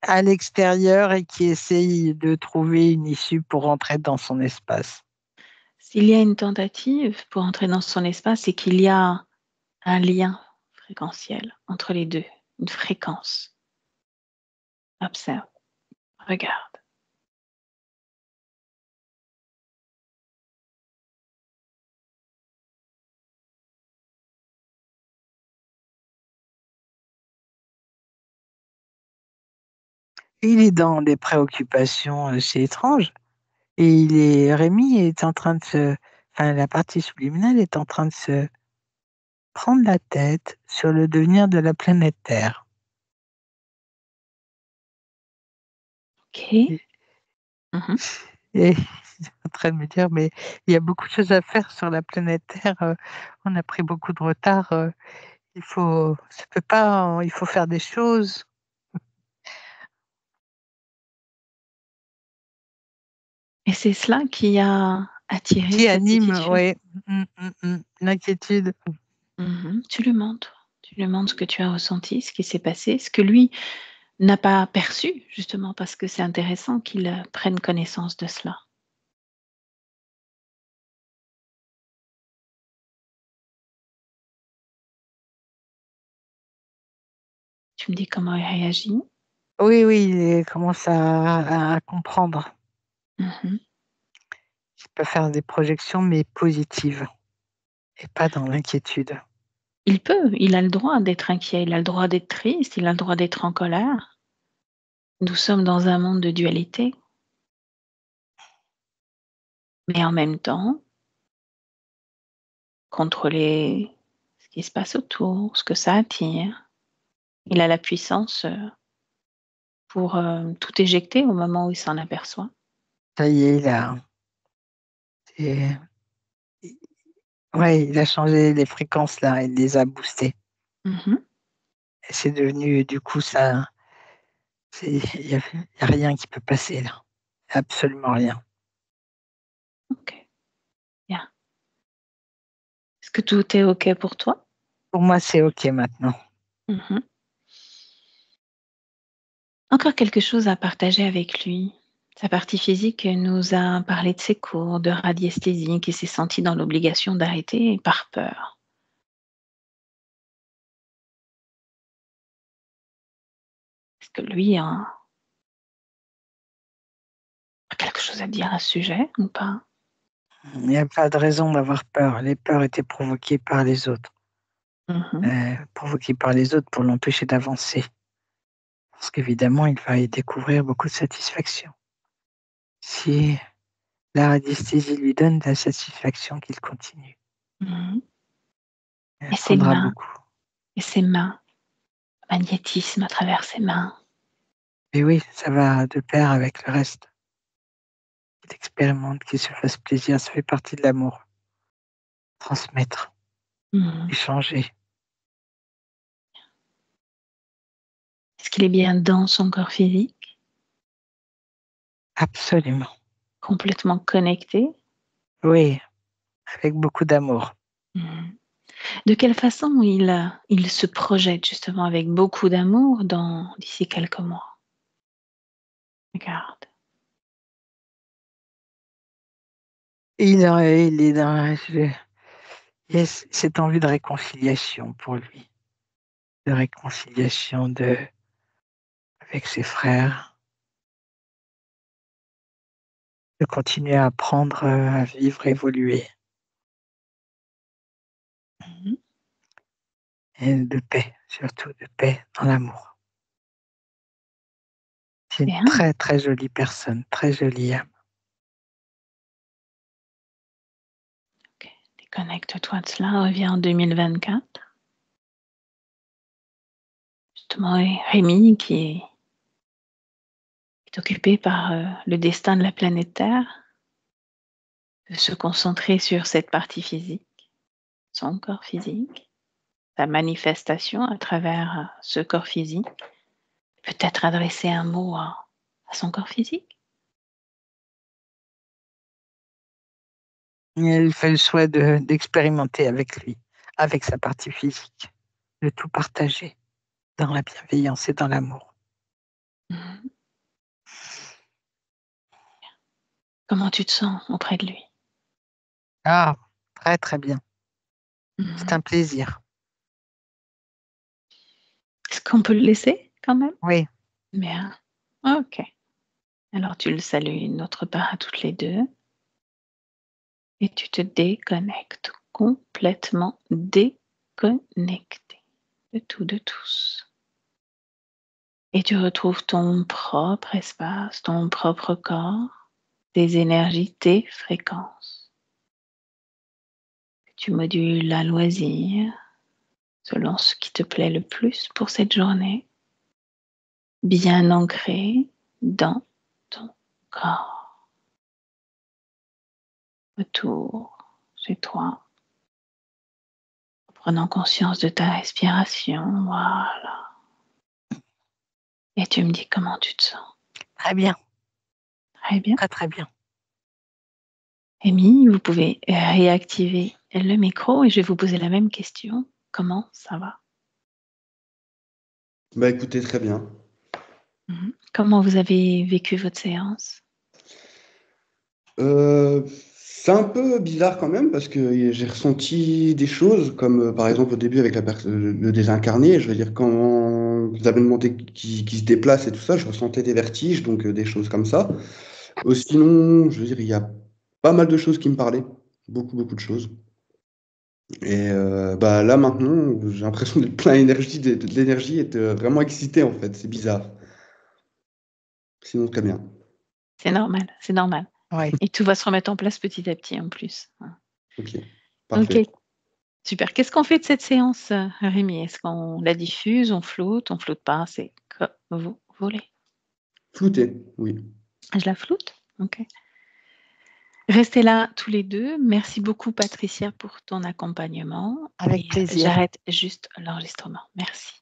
À l'extérieur et qui essaye de trouver une issue pour rentrer dans son espace. S'il y a une tentative pour entrer dans son espace, c'est qu'il y a un lien fréquentiel entre les 2, une fréquence. Observe, regarde. Il est dans des préoccupations assez étranges et Rémi est en train de la partie subliminale est en train de se prendre la tête sur le devenir de la planète Terre. OK. Et Mmh. et il est en train de me dire: «Mais il y a beaucoup de choses à faire sur la planète Terre, on a pris beaucoup de retard, ça peut pas, il faut faire des choses». Et c'est cela qui a attiré Qui cette anime, attitude? ouais, l'inquiétude. Mmh. Tu lui montres. Tu lui montres ce que tu as ressenti, ce qui s'est passé, ce que lui n'a pas perçu, justement parce que c'est intéressant qu'il, prenne connaissance de cela. Tu me dis comment il réagit? Oui, oui, il commence à comprendre. Mmh. Il peut faire des projections, mais positives et pas dans l'inquiétude. Il a le droit d'être inquiet, il a le droit d'être triste, il a le droit d'être en colère. Nous sommes dans un monde de dualité, mais en même temps, contrôler ce qui se passe autour, ce que ça attire. Il a la puissance, pour, tout éjecter au moment où il s'en aperçoit. Ça y est, c'est ouais, il a changé les fréquences là, il les a boostées Mmh. et c'est devenu du coup ça il y a rien qui peut passer là, absolument rien. OK, bien. Est-ce que tout est OK pour toi? Pour moi, c'est OK maintenant. Mmh. Encore quelque chose à partager avec lui. Sa partie physique nous a parlé de ses cours de radiesthésie, qui s'est senti dans l'obligation d'arrêter par peur. que lui a quelque chose à dire à ce sujet ou pas? Il n'y a pas de raison d'avoir peur. Les peurs étaient provoquées par les autres. Mmh. Provoquées par les autres pour l'empêcher d'avancer. Parce qu'évidemment, il va y découvrir beaucoup de satisfaction. Si la radiesthésie lui donne de la satisfaction, qu'il continue. Mmh. Il Et ses apprendra mains, beaucoup. et ses mains, magnétisme à travers ses mains. Et oui, ça va de pair avec le reste. Qu'il expérimente, qu'il se fasse plaisir, ça fait partie de l'amour. Transmettre, Mmh. échanger. Est-ce qu'il est bien dans son corps physique? Absolument. Complètement connecté? Oui, avec beaucoup d'amour. Mmh. De quelle façon il se projette justement avec beaucoup d'amour d'ici quelques mois? Regarde. Il est dans il y a cette envie de réconciliation pour lui, de réconciliation avec ses frères, de continuer à apprendre, à vivre, évoluer Mmh. et de paix, surtout de paix dans l'amour. C'est une Bien, très, très jolie personne, très jolie âme. OK. Déconnecte-toi de cela, reviens en 2024. Justement, et Rémi qui est occupé par, le destin de la planète Terre, de se concentrer sur cette partie physique, son corps physique, sa manifestation à travers, ce corps physique. Peut-être adresser un mot à son corps physique? Et elle fait le choix d'expérimenter avec lui, avec sa partie physique, de tout partager dans la bienveillance et dans l'amour. Mmh. Comment tu te sens auprès de lui? Ah, très, très bien. C'est Mmh. un plaisir. Est-ce qu'on peut le laisser quand même? Oui, Bien. OK. Alors tu le salues une autre part à toutes les 2 et tu te déconnectes, complètement déconnecté de tout, de tous. Et tu retrouves ton propre espace, ton propre corps, tes énergies, tes fréquences. Tu modules à loisir, selon ce qui te plaît le plus pour cette journée, bien ancré dans ton corps, autour, chez toi, en prenant conscience de ta respiration, voilà. Et tu me dis comment tu te sens. très bien, Très bien. très, très bien. Amy, vous pouvez réactiver le micro et je vais vous poser la même question. Comment ça va? Bah écoutez, très bien. Mhm. Comment vous avez vécu votre séance? C'est un peu bizarre quand même parce que j'ai ressenti des choses comme par exemple au début avec le désincarné, je veux dire quand vous avez demandé qui se déplace et tout ça, je ressentais des vertiges, donc des choses comme ça. Sinon, je veux dire, il y a pas mal de choses qui me parlaient, beaucoup, beaucoup de choses. Et bah là maintenant, j'ai l'impression d'être plein d'énergie, de l'énergie et de vraiment excité en fait, c'est bizarre. Sinon, très bien. C'est normal, c'est normal. Oui. Et tout va se remettre en place petit à petit en plus. Ok, Ok, parfait. super. Qu'est-ce qu'on fait de cette séance, Rémi? Est-ce qu'on la diffuse, on floute pas? C'est comme vous voulez. Flouté, oui. Je la floute? Ok. Restez là tous les deux. Merci beaucoup, Patricia, pour ton accompagnement. Avec Et plaisir. j'arrête juste l'enregistrement. Merci.